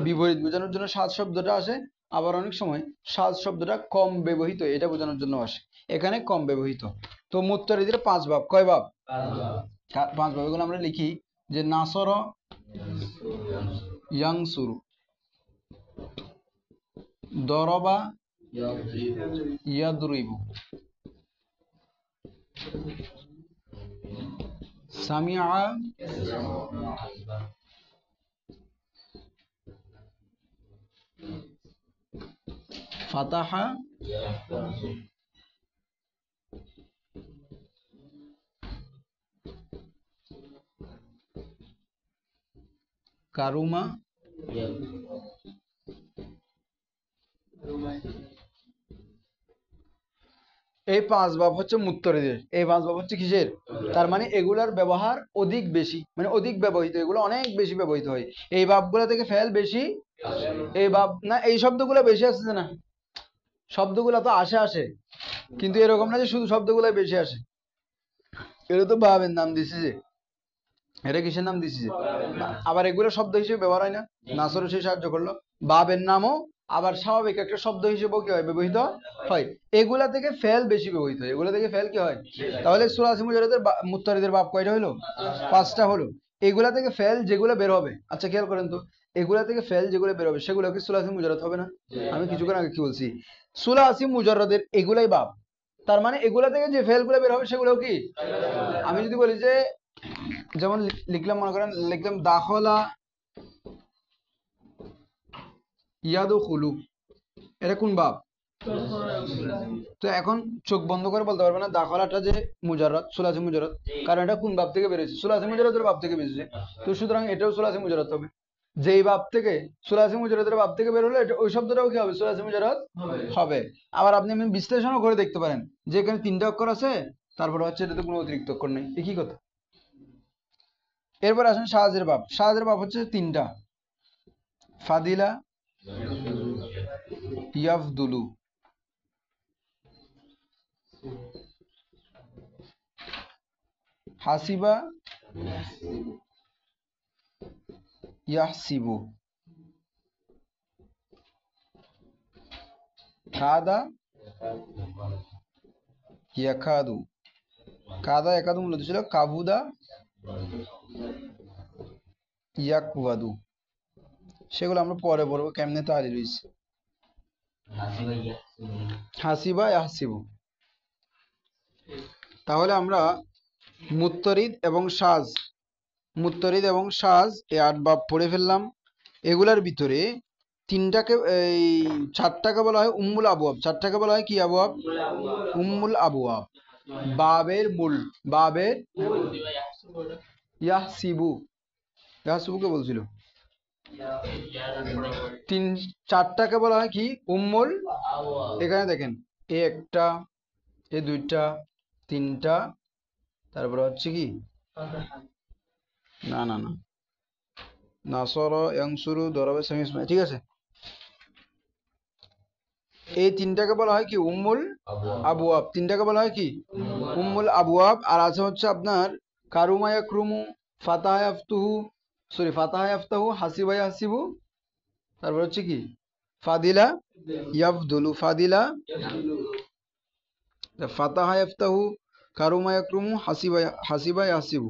বিপরীত বোঝানোর জন্য সাজ শব্দটা আসে। আবার অনেক সময় সাজ শব্দটা কম ব্যবহৃত এটা বোঝানোর জন্য আসে, এখানে কম ব্যবহৃত। তো মুত্তরিদের পাঁচ ভাব। কয় ভাব? পাঁচ ভাব। এগুলো আমরা লিখি যে নাসর ইয়ানসুরু, দরবা ইয়াদরিবু, সামিআ ফাতাহা কারুমা এই পাঁচ ভাব হচ্ছে মুত্তরিদের। এই পাঁচ ভাব হচ্ছে কিসের? তার মানে এগুলার ব্যবহার অধিক বেশি, মানে অধিক ব্যবহৃত, এগুলো অনেক বেশি ব্যবহৃত হয়। এই ভাবগুলো থেকে ফেল বেশি, এই ভাব না, এই শব্দগুলো বেশি আসছে না, শব্দগুলো তো আসে আসে, কিন্তু এরকম না যে শুধু শব্দগুলো বেশি আসে। এটা তো ভাবের নাম দিছি যে, এটা কিসের নাম দিছি যে, আবার এগুলো শব্দ হিসেবে ব্যবহার হয় না। নাসর সে সাহায্য করলো, ভাবের নামও আবার স্বাভাবিক একটা শব্দ হিসেবেও কি হয়, ব্যবহৃত হয়। এগুলা থেকে ফেল বেশি ব্যবহৃত হয়, এগুলা থেকে ফেল কি হয়। তাহলে সুলাসি মুজাররদের মুত্তারিদের বাব কয়টা হলো? পাঁচটা হলো। এগুলা থেকে ফেল যেগুলো বের হবে, আচ্ছা খেয়াল করেন তো, এগুলা থেকে ফেল যেগুলো বের হবে সেগুলো কি সুলাসি মুজাররদ হবে না? আমি কিছুক্ষণ আগে কি বলছি? সুলাসি মুজাররদের এগুলাই বাব, তার মানে এগুলা থেকে যে ফেলগুলো বের হবে সেগুলো কি। আমি যদি বলি যে, যেমন লিখলাম, মনে করেন লিখলাম দাখলা ইয়াদখুলু, এটা কোন বাব? তো এখন চোখ বন্ধ করে বলতে পারবে না দাখলাটা যে মুজাররদ, সুলাসি মুজাররদ, কারণ এটা কোন বাব থেকে বেরিয়েছে? সুলাসি মুজাররদের বাব থেকে বেরিয়েছে। তো সুতরাং এটাও সুলাসি মুজাররদ হবে। যেই বাব থেকে, সুলাসি মুজাররদের বাব থেকে বের হলে ওই শব্দটাও কি হবে? সুলাসি মুজাররদ হবে। আবার আপনি বিশ্লেষণও করে দেখতে পারেন যে এখানে তিনটা অক্ষর আছে, তারপরে হচ্ছে এটাতে কোনো অতিরিক্ত অক্ষর নেই, একই কথা। এরপর আসেন সাজের বাব। সাজের বাব হচ্ছে তিনটা: ফাদিলা, ইয়াফদুলু, হাসিবা, ইয়াহসিবু, কাদা, ইয়াকাদু। কাদা ইয়াকাদু মূলত ছিল কাবুদা, ইয়াকওয়াদু। সেগুলো আমরা পরে পড়বো কেমনে তালি রয়েছে। হাসিবা, ইয়াহসিবু। তাহলে আমরা মুত্তরিদ এবং সাজ, মুত্তরিদ এবং সাজ এই আট বাব পড়ে ফেললাম। এগুলার ভিতরে তিনটাকে, এই চারটাকে বলা হয় উম্মুল আবওয়াব। চারটাকে বলা হয় কি আবওয়াব? উম্মুল আবওয়াব। বাবের মূল, বাবের ইয়াহসিবু, ইয়াহসিবুকে বলছিল। চারটাকে বলা হয় কি? উম্মুল। এখানে দেখেন, এ একটা, এ দুইটা, তিনটা, তারপরে হচ্ছে কি, না না না, নাসর ইয়ানসুরু, দরবে সামিসমা, ঠিক আছে। এই তিনটাকে বলা হয় কি? উম্মুল আবওয়াব। তিনটাকে বলা হয় কি? উম্মুল আবওয়াব। আর আছে হচ্ছে আপনার কারুমা ইয়াকরুমু, ফাতাহা ইয়াফতুহু, সরি ফাতাহা ইয়াফতাহু, হাসিবা ইয়াহসিবু, তারপর হচ্ছে কি ফাদিলা ইয়াফদুলু, ফাদিলা, ফাতাহা ইয়াফতাহু, কারুমা ইয়াকরুমু, হাসিবা ইয়াহসিবু।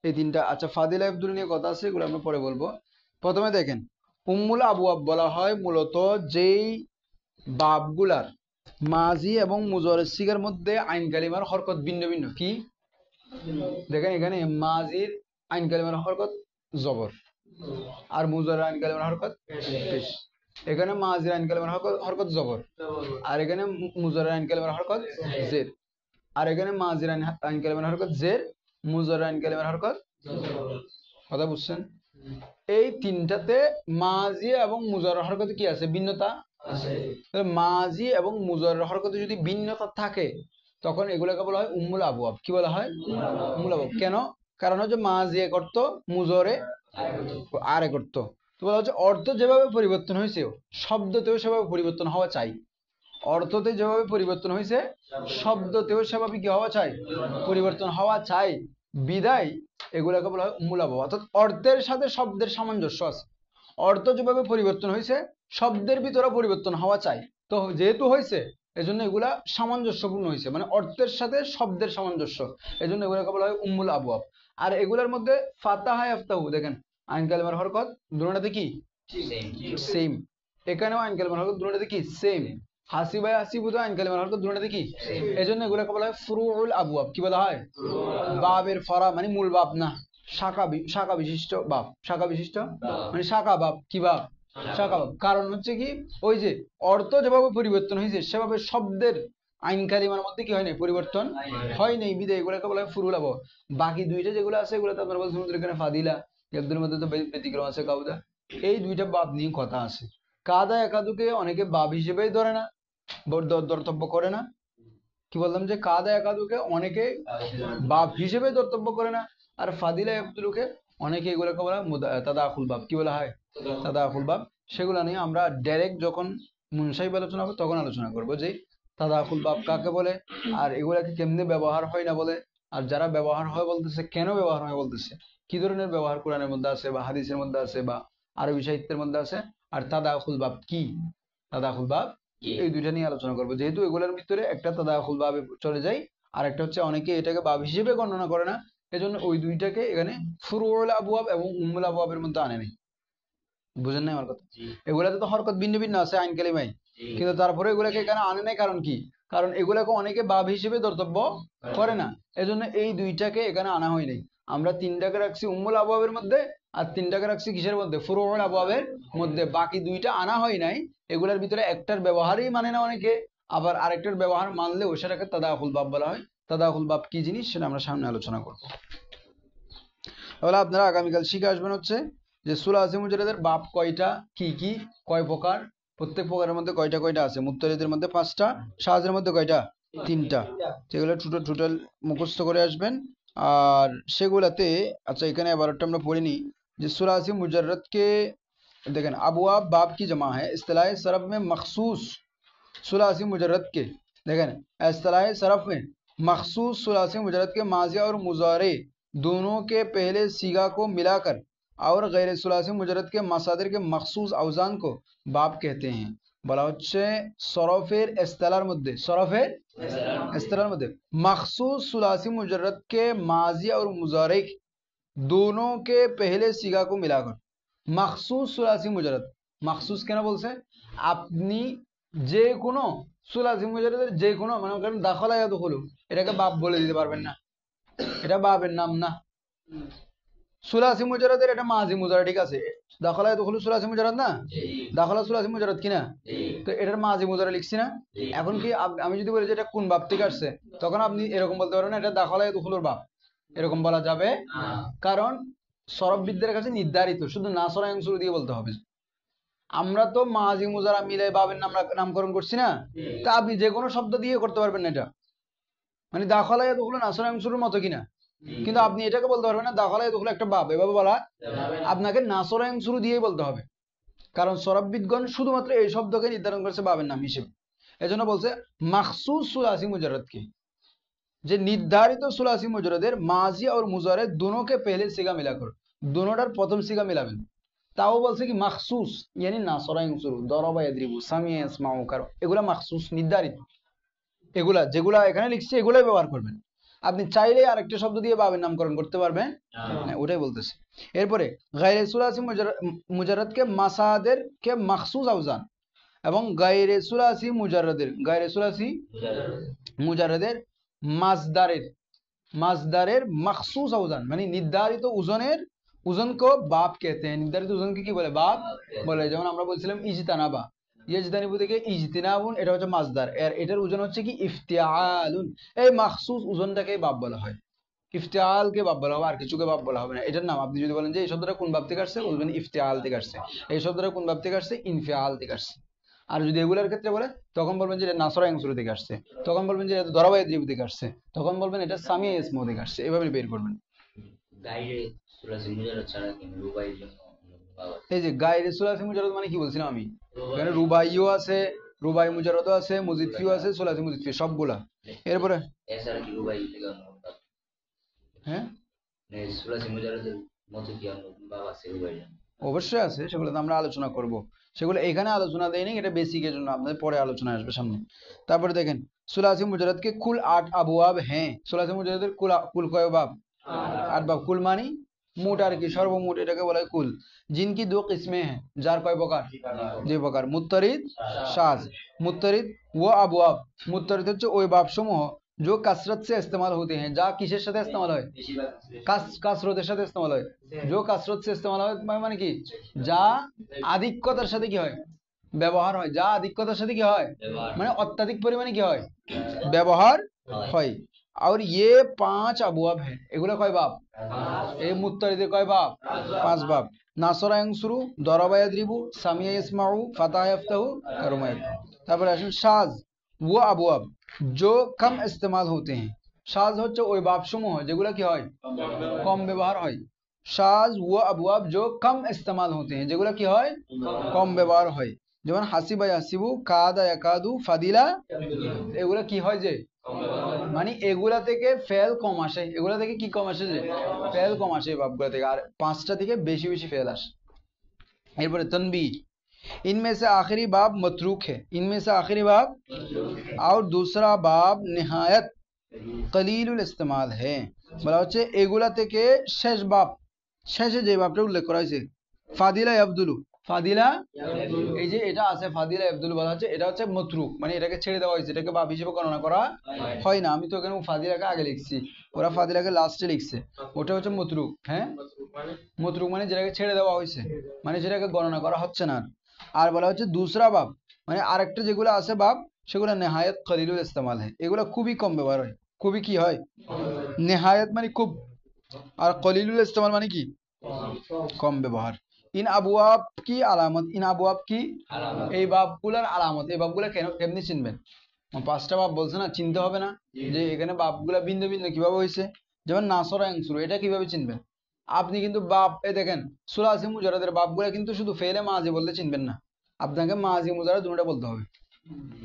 এই তিনটা। আচ্ছা, ফাদিলা আব্দুল নিয়ে কথা আছে, এগুলো আমরা পরে বলবো। প্রথমে দেখেন, উম্মুল আবওয়াব বলা হয় মূলত যেই বাবগুলার মাজি এবং মুজারের সিগার মধ্যে আইন কালিমার হরকত ভিন্ন ভিন্ন। কি দেখেন, এখানে মাজির আইন কালিমার হরকত জবর, আর মুজারের আইন কালিমার হরকত পেশ। এখানে মাজির আইন কালিমার হরকত জবর, আর এখানে মুজারের আইন কালিমার হরকত জের, আর এখানে মাজির আইন কালিমার হরকত জের, মুজারের আইন কালিমার হরকত। কথা বুঝছেন? এই তিনটাতে মাজি এবং মুজারের হরকতে কি আছে? ভিন্নতা আছে। মাজি এবং মুজারের হরকতে যদি ভিন্নতা থাকে তখন এগুলোকে বলা হয় উম্মুল আবওয়াব। কি বলা হয়? উম্মুল আবওয়াব। কেন? কারণ হচ্ছে মাজি এক অর্থ, মুজারে আরেক অর্থ। তো বলা হচ্ছে অর্থ যেভাবে পরিবর্তন হয়েছে শব্দতেও সেভাবে পরিবর্তন হওয়া চাই। অর্থতে যেভাবে পরিবর্তন হয়েছে শব্দতেও সেভাবে কি হওয়া চাই? পরিবর্তন হওয়া চাই। বিদায় এগুলোকে বলা হয় উম্মুল আবওয়াব। অর্থাৎ অর্থের সাথে শব্দের সামঞ্জস্য আছে। অর্থ যেভাবে পরিবর্তন হয়েছে শব্দের ভিতরে পরিবর্তন হওয়া চাই। তো যেহেতু হয়েছে এজন্য এগুলা সামঞ্জস্যপূর্ণ হয়েছে, মানে অর্থের সাথে শব্দের সামঞ্জস্য, এজন্য এগুলোকে বলা হয় উম্মুল আবওয়াব। আর এগুলোর মধ্যে ফাতাহা ইফতাহু দেখেন আইন কালিমার হরকত দুটোটাতে কি সেম। এখানেও আইন কালিমার হরকত দুটোটাতে কি সেম। হাসিবা হাসিবুতে আইন কালিমার হরকত দুটোটাতে কি, এজন্য এগুলোকে বলা হয় ফুরুউল আবওয়াব। কি বলা হয়? বাবের ফরা মানে মূল বাব না, শাখা বিশিষ্ট বাব। শাখা বিশিষ্ট মানে শাখা বাব। কি বাব? শাখা বাব। কারণ হচ্ছে কি, ওই যে অর্থ যেভাবে পরিবর্তন হয়েছে সেভাবে শব্দের আইন কালিমার মধ্যে কি হয় নাই? পরিবর্তন হয় নাই। বিদায় এগুলোকে বলা হয় ফুরুল আবওয়াব। বাকি দুইটা যেগুলো আছে এগুলো তো আপনারা বলছেন এখানে ফাদিলা, এদের মধ্যে তো ব্যতিক্রম আছে কাউদা। এই দুইটা বাব নিয়ে কথা আছে। কাদা একাদুকে অনেকে বাব হিসেবেই ধরে না, ধর্তব্য করে না। কি বললাম যে কাদা একাদুকে অনেকে বাব হিসেবে ধর্তব্য করে না, আর ফাদিলা আব্দুলকে অনেকে এগুলোকে বলা তাদাখুল বাব। কি বলা হয়? তাদাখুল বাব। সেগুলো নিয়ে আমরা ডাইরেক্ট যখন মুনসাহিব আলোচনা হবে তখন আলোচনা করব যে তাদাখুল বাব কাকে বলে, আর এগুলাকে কেমনে ব্যবহার হয় না বলে, আর যারা ব্যবহার হয় বলতেছে কেন ব্যবহার হয় বলতেছে, কি ধরনের ব্যবহার কোরআনের মধ্যে আছে বা হাদিসের মধ্যে আছে বা আরবি সাহিত্যের মধ্যে আছে, আর তাদাখুল বাব কি, তাদাখুল বাব এই দুইটা নিয়ে আলোচনা করবো। যেহেতু এগুলোর ভিতরে একটা তাদাখুল বাবে চলে যায়, আর একটা হচ্ছে অনেকে এটাকে বাব হিসেবে গণনা করে না, এজন্য ওই দুইটাকে এখানে ফুরুউল আবওয়াব এবং উম্মুল আবওয়াবের মধ্যে আনে নাই। বুঝেন না আমার কথা? এগুলাতে তো হরকত ভিন্ন ভিন্ন আছে আইন কালিমাই, কিন্তু তারপরে এগুলাকে এখানে আনে নাই। কারণ কি? কারণ এগুলাকে অনেকে বাব হিসেবে ধর্তব্য করে না, এজন্য এই দুইটাকে এখানে আনা হয় নাই। আমরা তিনটাকে রাখছি উম্মুল আবওয়াবের মধ্যে, আর তিনটাকে রাখছি কিসের মধ্যে? ফুরুউল আবওয়াবের মধ্যে। বাকি দুইটা আনা হয় নাই। এগুলার ভিতরে একটার ব্যবহারই মানে না অনেকে, আবার আরেকটার ব্যবহার মানলেও সেটাকে তাদাখুল বাব বলা হয়। তাদাখুল বাব কি জিনিস সেটা আমরা সামনে আলোচনা করব। তাহলে আপনারা আগামীকাল শিখে আসবেন হচ্ছে যে সুলাসি মুজারদের বাব কয়টা, কি কি, কয় প্রকার, প্রত্যেক প্রকারের মধ্যে কয়টা কয়টা আছে। মুত্তারিদের মধ্যে 5টা, শাযের মধ্যে কয়টা? 3টা। সেগুলো টোটাল মুখস্থ করে আসবেন। আর সেগুলাতে আচ্ছা এখানে এবারটা আমরা পড়িনি যে सुलासी मुजर्रद के देखें अबवाब बाब की जमा है इस्तिलाह सरफ में मखसूस सुलासी मुजर्रद के देखें इस्तिलाह सरफ में मखसूस सुलासी मुजर्रद के माजिया और मुजारे दोनों के पहले सीगा को मिलाकर और गैर सुलासी मुजर्रद के मसादिर के मखसूस अवजान को बाब कहते हैं। বলা হচ্ছে সরফের ইস্তিলাহর মধ্যে, সরফের ইস্তিলাহর মধ্যে मखसूस सुलासी मुजर्रद के माजिया और मुजारे दोनों के पहले सीगा को मिलाकर मखसूस सुलासी मुजरद। मखसूस কেন বলছে? আপনি যে কোনো সুলাসি মুজাররদের যে কোনো মানে কারণ দাখলা ইয়াদখুলু এটাকে বাব বলে দিতে পারবেন না, এটা বাবের নাম না। সুলাসি মুজাররদের এটা মাজি মুজাররদ, ঠিক আছে? দাখলা ইয়াদখুলু সুলাসি মুজাররদ না, দাখলা সুলাসি মুজাররদ কি না? তো এটার মাজি মুজাররদ লিখছি না। এখন কি আমি যদি বলি যে এটা কোন বাব থেকে আসছে, তখন আপনি এরকম বলতে পারবেন না এটা দাখলা ইয়াদখুলুর বাব, এরকম বলা যাবে? কারণ সরববিদদের কাছে নির্ধারিত শুধু নাসরা অংশ দিয়ে বলতে হবে। আমরা তো মাজি মুজারা মিলে বাবের নামকরণ করছি না, তা আপনি যে কোনো শব্দ দিয়ে করতে পারবেন না এটা, মানে দাখলা ইয়াদখুলু নাসরা অংশের মতো কিনা, কিন্তু আপনি এটাকে বলতে পারবেন না দাখলা ইয়াদখুলু একটা বাব, এভাবে বলা আপনাকে নাসরা অংশ দিয়েই বলতে হবে। কারণ সরববিদগণ শুধুমাত্র এই শব্দকে নির্ধারণ করেছে বাবের নাম হিসেবে। এজন্য বলছে মখসুস সুলাসি মুজাররদকে, যে নির্ধারিত সুলাসি মুজাররদের মাজি और मुजारे दोनों के पहले सिगा मिलाकर, दोनोটার প্রথম সিগা মিলাবেন। তাও বলছে কি মখসুস, यानी নাসরা ইনসুরু দরাবা ইয়াদরিবু সামিয়া ইয়াসমাউ কার, এগুলা মখসুস নির্ধারিত। এগুলা যেগুলা এখানে লিখছে এগুলাই ব্যবহার করবেন। আপনি চাইলে আরেকটা শব্দ দিয়ে বাবের নামকরণ করতে পারবেন না, ওটাই বলতেছে। এরপরে গায়রে সুলাসি মুজাররদকে মাসাদেরকে মাখসুস আওজান এবং গায়রে সুলাসি মুজাররদের মাজদারের মাখসুস আওজান মানে নির্ধারিত ওজন को बाप कहते हैं। নির্ধারিত ওজনকে কি বলে? বাপ বলে। যেমন আমরা বলছিলাম ইজতানাবা, ইজতানিবু থেকে ইজতিনাবুন, এটা হচ্ছে মাজদার, এটার ওজন হচ্ছে কি ইফতিআলুন। এই মাখসুস ওজনটাকে বাপ বলা হয়, ইফতিআলকে বাপ বলা হবে, আর কিছুকে বাপ বলা হবে না। এটার নাম আপনি যদি বলেন যে এই শব্দটা কোন বাপ থেকে আসছে, বলবেন ইফতিআল থেকে আসছে। এই শব্দটা কোন বাপ থেকে আসছে? ইনফিআল থেকে আসছে। আর যদি এগুলোর ক্ষেত্রে বলে তখন বলবেন যে এটা নাসরা ইয়ানসুরু থেকে আসছে, তখন বলবেন যে এটা দরাবা ইয়াদরিবু থেকে আসছে, তখন বলবেন এটা সামিয়া ইসমু থেকে আসছে। এভাবে বের করবেন। গায়রে সুলাসি মুজাররদ ছাড়া কি রুবাইয়ের জন্য এই যে গায়রে সুলাসি মুজাররদ মানে কি বলছিলাম আমি, এখানে রুবাইও আছে, রুবাই মুজাররদও আছে, মুজিদফিও আছে, সুলাসি মুজিদফি সবগুলা। এরপরে এছাড়া কি রুবাই থেকে হ্যাঁ সুলাসি মুজাররদের মতো কি অন্য বাবা আছে রুবাইয়ের? অবশ্যই আছে, সেগুলো তো আমরা আলোচনা করব, সেগুলো এখানে আলোচনা দেয়নি, এটা বেসিকের জন্য, আপনাদের পরে আলোচনা আসবে সামনে। তারপরে দেখেন সুলাসি মুজাররদ के कुल 8 अबवाब हैं। সুলাসি মুজাররদের কুল কয় বাব? 8 বাব। কুল মানি মোট আর কি, সর্বমোট, এটাকে বলা হয় কুল। जिनकी 2 किस्में हैं, যার কয় প্রকার? 2 প্রকার, মুত্তারিদ, শাজ। মুত্তারিদ ও আবওয়াব, মুত্তারিদ হচ্ছে ওই বাবসমূহ जो कसरत से इस्तेमाल होते हैं, যা কিসের সাথে ইস্তেমাল হয়? কাসরতের সাথে ইস্তেমাল হয়। जो कसरत से इस्तेमाल হয় মানে কি? যা আধিক্যতার সাথে কি হয়? ব্যবহার হয়। যা আধিক্যতার সাথে কি হয়? মানে অত্যাধিক পরিমাণে কি হয়? ব্যবহার হয়। और ये 5 अबवाब है। এগুলো কয় বাব? এই মুত্তারিদের কয় বাব? 5 বাব। নাসরা ইয়ানসুরু, দরাবা ইয়াদরিবু, সামিয়া ইয়াসমাউ, ফাতাহা ইয়াফতাহু, কারমা ইয়াকতুম। তারপরে আসেন শাজ ও আবওয়াব जो कम इस्तेमाल होते हैं। শাজ হচ্ছে ওই বাবসমূহ যেগুলো কি হয়? কম ব্যবহার হয়। শাজ ও আবওয়াব जो कम इस्तेमाल होते हैं, যেগুলো কি হয়? কম ব্যবহার হয়। যেমন হাসিবা ইয়াসিবু, কাদা ইয়াকাদু, ফাদিলা, এগুলো কি হয়? যে মানে এগুলা থেকে ফেল কম আসে। এগুলা থেকে কি কম আসে? যে ফেল কম আসে বাবগুলা থেকে, আর 5টা থেকে বেশি বেশি ফেল আসে। এরপরে তনবি, इनमें से आखिरी बाब मतरूक है। इनमें से आखिरी बाब और दूसरा बाब निहायत कलीलुल इस्तेमाल है। বলা হচ্ছে এগুলা থেকে শেষ বাব, শেষে যে বাবটা উল্লেখ করা হয়েছে, ফাদিলা আব্দুলু, ফাদিলা, এই যে এটা আছে ফাদিলা আব্দুল, বলা হচ্ছে এটা হচ্ছে মতরুক, মানে এটাকে ছেড়ে দেওয়া হয়েছে, এটাকে বাব হিসেবে গণনা করা হয় না। আমি তো এখানে ফাদিলাকে আগে লিখছি, ওরা ফাদিলাকে লাস্টে লিখছে, ওটা হচ্ছে মতরুক। হ্যাঁ, মতরুক মানে যেটাকে ছেড়ে দেওয়া হয়েছে, মানে যেটাকে গণনা করা হচ্ছে না। আর বলা হচ্ছে দুসরা বাব, মানে আরেকটা যেগুলো আছে বাব, সেগুলো নেহায়ত কলিলুল ইস্তেমাল হয়, এগুলো খুবই কম ব্যবহার হয়। খুবই কি হয়? নেহায়ত মানে খুব, আর কলিলুল ইস্তেমাল মানে কি? কম ব্যবহার। ইন আবওয়াব কি আলামত, ইন আবওয়াব কি এই বাবগুলার আলামত। এই বাবগুলা কেমনি চিনবেন? 5টা বাব বলছে না, চিনতে হবে না যে এখানে বাবগুলা ভিন্ন ভিন্ন কিভাবে হয়েছে। যেমন নাসরা ইয়ানসুরু, এটা কিভাবে চিনবেন? আপনি কিন্তু বাব, এই দেখেন সুলাসি মুজাররদের বাবগুলা কিন্তু শুধু ফেলে মাজি বললে চিনবেন না, আপনাকে মাজি মুজাররদ দুটোটা বলতে হবে।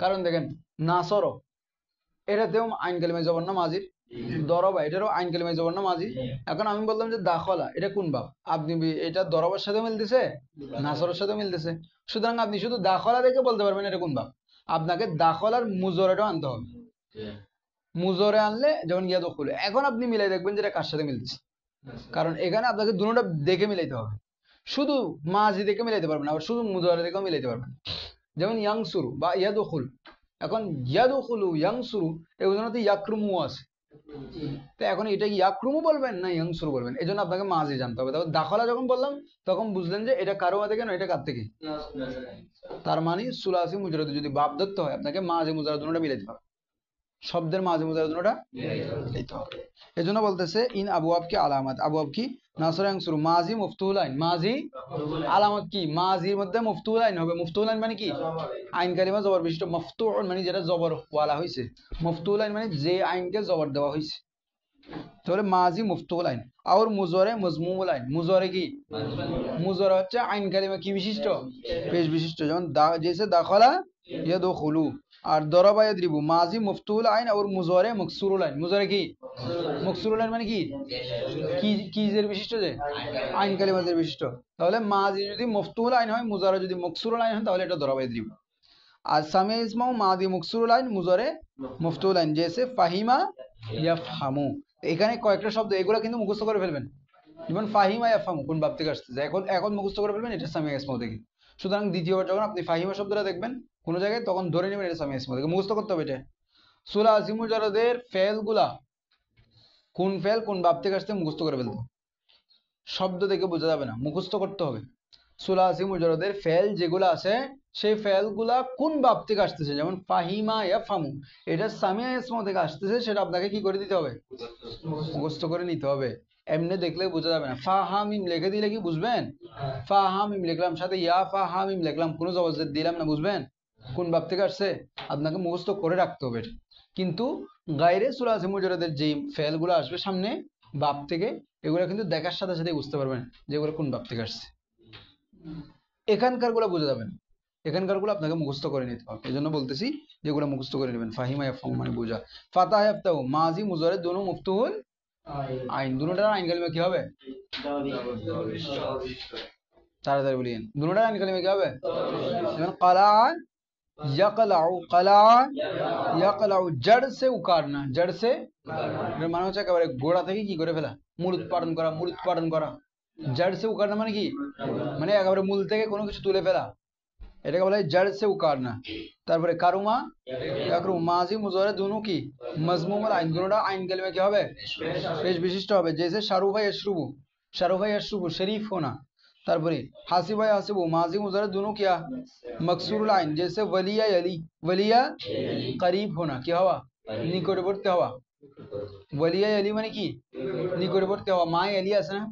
কারণ দেখেন নাসর, এটাতেও আইন কালিমায় জবর না মাজির, দরবা এটারও আইন কালিমায় জবর না মাজি। এখন আমি বললাম যে দাখলা, এটা কোন বাব? আপনি এটা দরবার সাথে মিলতেছে, নাসরের সাথে মিলতেছে, সুতরাং আপনি শুধু দাখলা দেখে বলতে পারবেন এটা কোন বাব। আপনাকে দাখলার মুজরেটাও আনতে হবে। মুজরে আনলে যেমন ইয়াদখুলু, এখন আপনি মিলাই দেখবেন যে এটা কার সাথে মিলতেছে, কারণ এখানে আপনাকে দুটোটা দেখে মিলাইতে হবে। শুধু মাজি দেখে মিলাইতে পারবেন, আবার শুধু মুজরে দেখেও মিলাইতে পারবেন। যেমন ইয়াংসুরু বা ইয়াদখুল, এখন ইয়াদখুলু ইয়াংসুরু এগুলোতে ইয়াকরুমু আছে, তো এখন এটা কি ইয়াকরুমু বলবেন না ইয়াংসুরু বলবেন? এই জন্য আপনাকে মাজি জানতে হবে। তারপর দাখলা যখন বললাম তখন বুঝলেন যে এটা কারোয়া থেকে না, এটা কার থেকে। তার মানে সুলাসি মুজাররদ যদি বাব ধরতে হয় আপনাকে মাজি মুজাররদ দুটোটা মিলাইতে হবে, শব্দের মাঝে মুজাররদ দুটোটা মিলাইতে হবে। এজন্য বলতেছে ইন আবওয়াব কি আলামত, আবওয়াব কি নাসরা ইয়ানসুরু, মাজি মফতুল আইন, মাজি আলামত কি? মাজির মধ্যে মফতুল আইন হবে। মফতুল আইন মানে কি? আইন কালিমা জবর বিশিষ্ট, মফতুল মানে যেটা জবর ওয়ালা হয়েছে, মফতুল আইন মানে যে আইনকে জবর দেওয়া হয়েছে, তাহলে মাজি মফতুল আইন। আর মুজরে মজমুমুল আইন, মুজরে কি? মুজরে হচ্ছে আইন কালিমা কি বিশিষ্ট? পেশ বিশিষ্ট। যেমন জैसे দাখলা ইয়াদখুলু, আর দরাবা ইয়াদরিবু, মাজি মফতুল আইন আর মুজরে মকসুরুল আইন। মুজরে কি? মকসুরুল আইন মানে কি? কিজের বিশিষ্ট? যে আইন কালিমাদের বিশিষ্ট। তাহলে মাজি যদি মফতুল আইন হয়, মুজরে যদি মকসুরুল আইন হয়, তাহলে এটা দরাবা ইয়াদরিবু। আর সামিয়া ইসমাউ মাদি মকসুরুল আইন, মুজরে মফতুল আইন, जैसे ফাহিমা ইয়াফহামু। এখানে কয়েকটা শব্দ, এগুলো কিন্তু মুখস্থ করে ফেলবেন। যেমন ফাহিমা ইয়াফহামু কোন ভাব থেকে আসতেছে, এখন এখন মুখস্থ করে ফেলবেন এটা সামিয়া ইসমা থেকে। সুতরাং দ্বিতীয়বার যখন আপনি ফাহিমা শব্দটা দেখবেন কোনো জায়গায়, তখন ধরে নেবেন এটা সামিয়া ইসমা থেকে, মুখস্থ করতে হবে এটা। সুলাসি মুজারদের ফেলগুলা কোন ফেল কোন ভাব থেকে আসতে মুখস্থ করে ফেলতে, শব্দ দেখে বোঝা যাবে না, মুখস্থ করতে হবে। সুলাসি মুজারদের ফেল যেগুলো আছে সেই ফেলগুলা কোন ভাব থেকে আসতেছে, যেমন ফাহিমা ইয়াফহামু, এটা সামিয়া ইসমা থেকে আসতেছে, সেটা আপনাকে কি করে দিতে হবে, মুখস্থ করে নিতে হবে। এমনি দেখলে বোঝা যাবে না। ফা হা মিম লিখে দিলে কি বুঝবেন, ফা হা মিম লিখলাম সাথে ইয়া ফা হা মিম লিখলাম, কোনো জবর দিলাম না, বুঝবেন কোন ভাব থেকে আসছে, আপনাকে মুখস্থ করে রাখতে হবে। কিন্তু গায়রে সুলাসি মুজারদের যে ফেলগুলো আসবে সামনে ভাব থেকে, এগুলো কিন্তু দেখার সাথে সাথে বুঝতে পারবেন যে এগুলো কোন ভাব থেকে আসছে। এখানকার গুলো বোঝা যাবে না, এখানকার গুলো আপনাকে মুখস্থ করে নিতে হবে। এই জন্য বলতেছি যেগুলো মুখস্থ করে নেবেন। ফাহিমা ইয়াফহামু মানে বোঝা, ফাতাহ ইয়াফতাহু মাজি মুজারে দোনো মুফতুহুল আইন, দুটোটার আইন কালিমা কি হবে, তাড়াতাড়ি বলিয়েন, দুটোটার আইন কালিমা কি হবে, যেমন কালা ইয়াকলাউ, কালা ইয়াকলাউ, জড় সে উকারনা, জড় সে এর মানে হচ্ছে একেবারে গোড়া থেকে কি করে ফেলা, মূল উৎপাদন করা, মূল উৎপাদন করা। জড় সে উকারনা মানে কি, মানে একেবারে মূল থেকে কোনো কিছু তুলে ফেলা, এটাকে বলা হয় জড় সে উকারনা। তারপরে কারুমা ইয়াকরুম মাজি মুজারে দুনো কি মজমুমুল আইন, দুটোটা আইন কালিমা কি হবে, পেশ বিশিষ্ট হবে। জেসে শারুফা ইয়াশরুবু, শারুফা ইয়াশরুবু শরীফ হোনা। তারপরে হাসিবা ইয়াসিবু মাজি মুজারে দুনো क्या মকসুরুল আইন, जैसे वलिया यली, वलिया करीब होना কি হওয়া, নিকটবর্তী হওয়া। वलिया यली মানে কি, নিকটবর্তী হওয়া। মা এলি আছে না,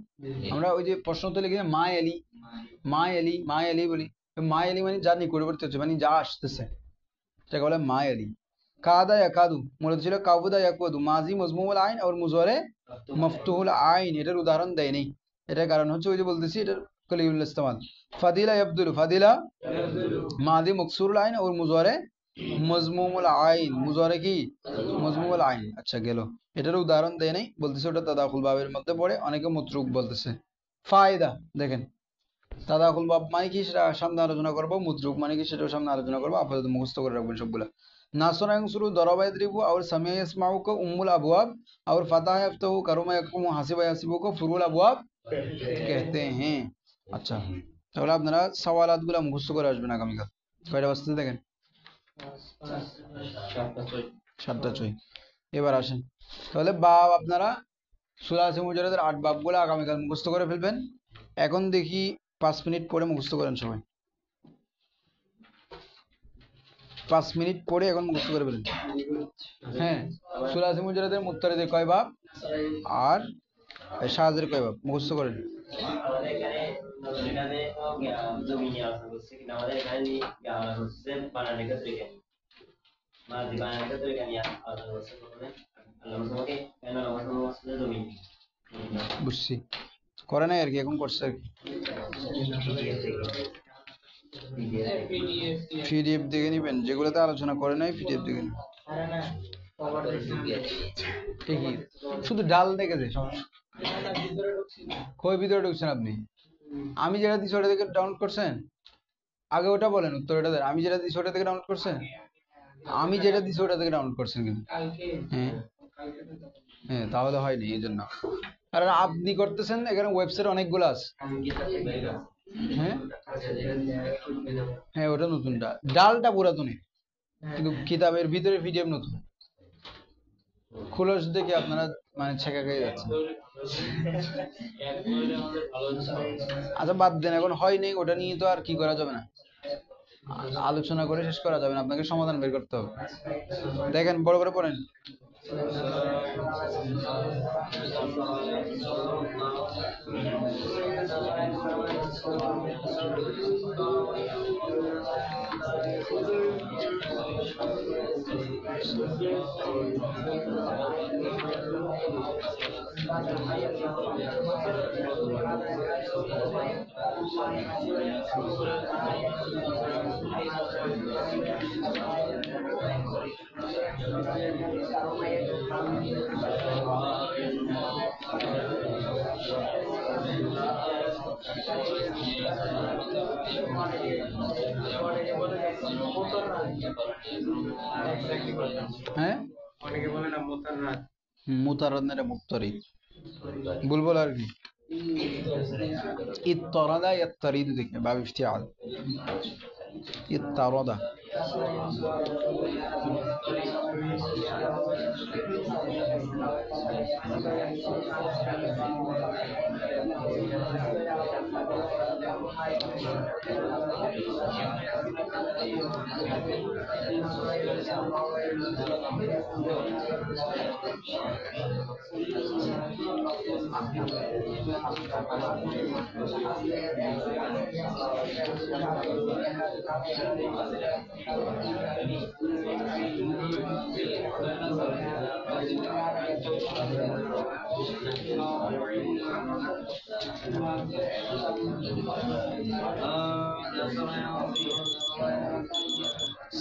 আমরা ওই যে প্রশ্ন তো লিখে মা এলি, মা এলি, মা এলি বলি, মা এলি মানে যা নিকটবর্তী হচ্ছে, মানে যা আসতেছে, সেটাকে বলে মা এলি। কাদা ইয়াকাদু মূলত ছিল কাবুদা ইয়াকুদু, মাজি মজমুমুল আইন আর মুজারে মফতুহুল আইন, এটার উদাহরণ দেয়নি। এটার কারণ হচ্ছে ওই যে বলতেছি এটার কলিউল ইস্তেমাল। ফাদিলা ইয়াবদুলু, ফাদিলা মাদি মকসুরুল আইন और মুজারে মজমুমুল আইন, মুজারে কি মজমুমুল আইন। আচ্ছা গেল, এটার উদাহরণ দেয় নাই, বলতেছে ওটা তাদাখুল বাবের মধ্যে পড়ে, অনেকে মুতরুক বলতেছে। ফায়দা দেখেন, তাদাখুল বাব মানে কি সেটা সামনে আলোচনা করবো, মুতরুক মানে কি সেটাও সামনে আলোচনা করবো, আপাতত মুখস্থ করে রাখবেন সবগুলা। নাসরা ইয়ানসুরু দরাবা ইয়াদরিবু और সামিয়া ইয়াসমাউ को उम्मुल अबवाब और फतह यफ्तहु करुमा यकुमु हासिबा यासिबु को फुरुल अबवाब कहते हैं। আচ্ছা তাহলে আপনারা সওয়ালাত গুলা মুখস্থ করে আসবেন আগামীকাল। কয়টা বাজতে দেখেন, 7:06। এবার আসেন তাহলে বাব, আপনারা সুলাসি মুজারদের 8 বাবগুলো আগামীকাল মুখস্থ করে ফেলবেন। এখন দেখি 5 মিনিট পরে মুখস্থ করেন সবাই, 5 মিনিট পরে এখন মুখস্থ করে ফেলেন। হ্যাঁ, সুলাসি মুজারদের মুত্তারিদের কয় বাব আর শাযের কয় বাব মুখস্থ করেন। আমাদের এখানে জমি নিয়ে আলোচনা করছে, কিন্তু আমাদের এখানে হচ্ছে বানানের ক্ষেত্রে মাঝি বানানের ক্ষেত্রে নিয়ে আলোচনা করছে। প্রথমে জমি বুঝছি, করে নাই আর কি, এখন করছে আর কি, পিডিএফ দেখে নিবেন, যেগুলোতে আলোচনা করে নাই পিডিএফ দেখে নিবেন। ঠিকই, শুধু ডাল দেখেছে কই ভিতরে ঢুকছেন আপনি, আমি যেটা দিচ্ছি ওটা থেকে ডাউনলোড করছেন, আগে ওটা বলেন, উত্তর ওটা দেন। আমি যেটা দিচ্ছি ওটা থেকে ডাউনলোড করছেন, আমি যেটা দিচ্ছি ওটা থেকে ডাউনলোড করছেন কিন্তু। হ্যাঁ হ্যাঁ, তাহলে হয়নি এই জন্য, কারণ আপনি করতেছেন এখানে ওয়েবসাইট অনেকগুলো আছে। হ্যাঁ হ্যাঁ, ওটা নতুনটা, ডালটা পুরাতনই, কিন্তু কিতাবের ভিতরে পিডিএফ নতুন। খোলস দেখে আপনারা মানে ছেঁকা খেয়ে যাচ্ছেন। আচ্ছা বাদ দেন, এখন হয়নি, ওটা নিয়ে তো আর কি করা যাবে না, আলোচনা করে শেষ করা যাবে না, আপনাকে সমাধান বের করতে হবে। দেখেন বড় করে পড়েন। হ্যাঁ, অনেকে বলে না মোতার রাত, মুতারাদ মুফতারিদ বুলবুল আর কি ইত্তারাদা ইয়াত্তারিদু থেকে বাব ইফতিআল ইত্তারাদা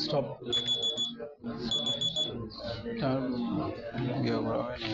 স্টপ ইয়ে করা হয়নি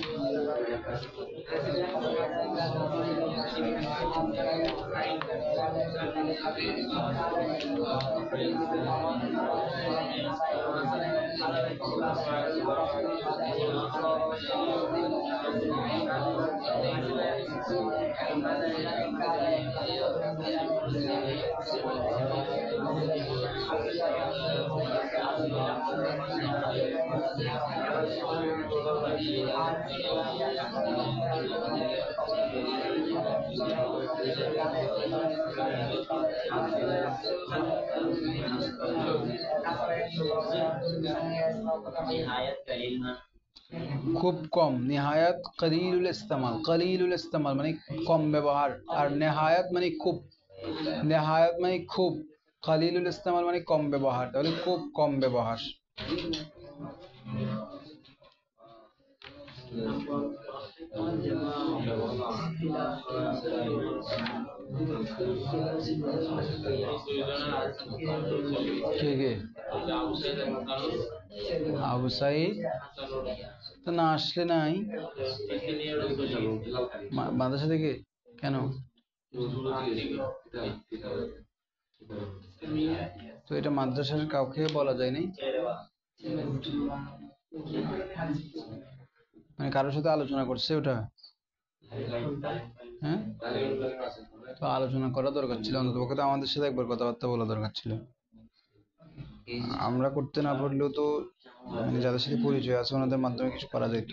খুব কম নিহায়াত কলিলুল ইস্তেমাল মানে কম ব্যবহার আর নেহায়াত মানে খুব নেহায়াত মানে খুব কলিলুল ইস্তেমাল মানে কম ব্যবহার তাহলে খুব কম ব্যবহার কে কে আবু সাইদ তো না আসলে নাই মাদ্রাসা থেকে কেন তো এটা মাদ্রাসার কাউকে বলা যায় নাই মানে কারোর সাথে আলোচনা করছে ওটা হ্যাঁ তো আলোচনা করা দরকার ছিল অন্ততপক্ষে তো আমাদের সাথে একবার কথাবার্তা বলা দরকার ছিল আমরা করতে না পারলেও তো মানে যাদের সাথে পরিচয় আছে ওনাদের মাধ্যমে কিছু করা যেত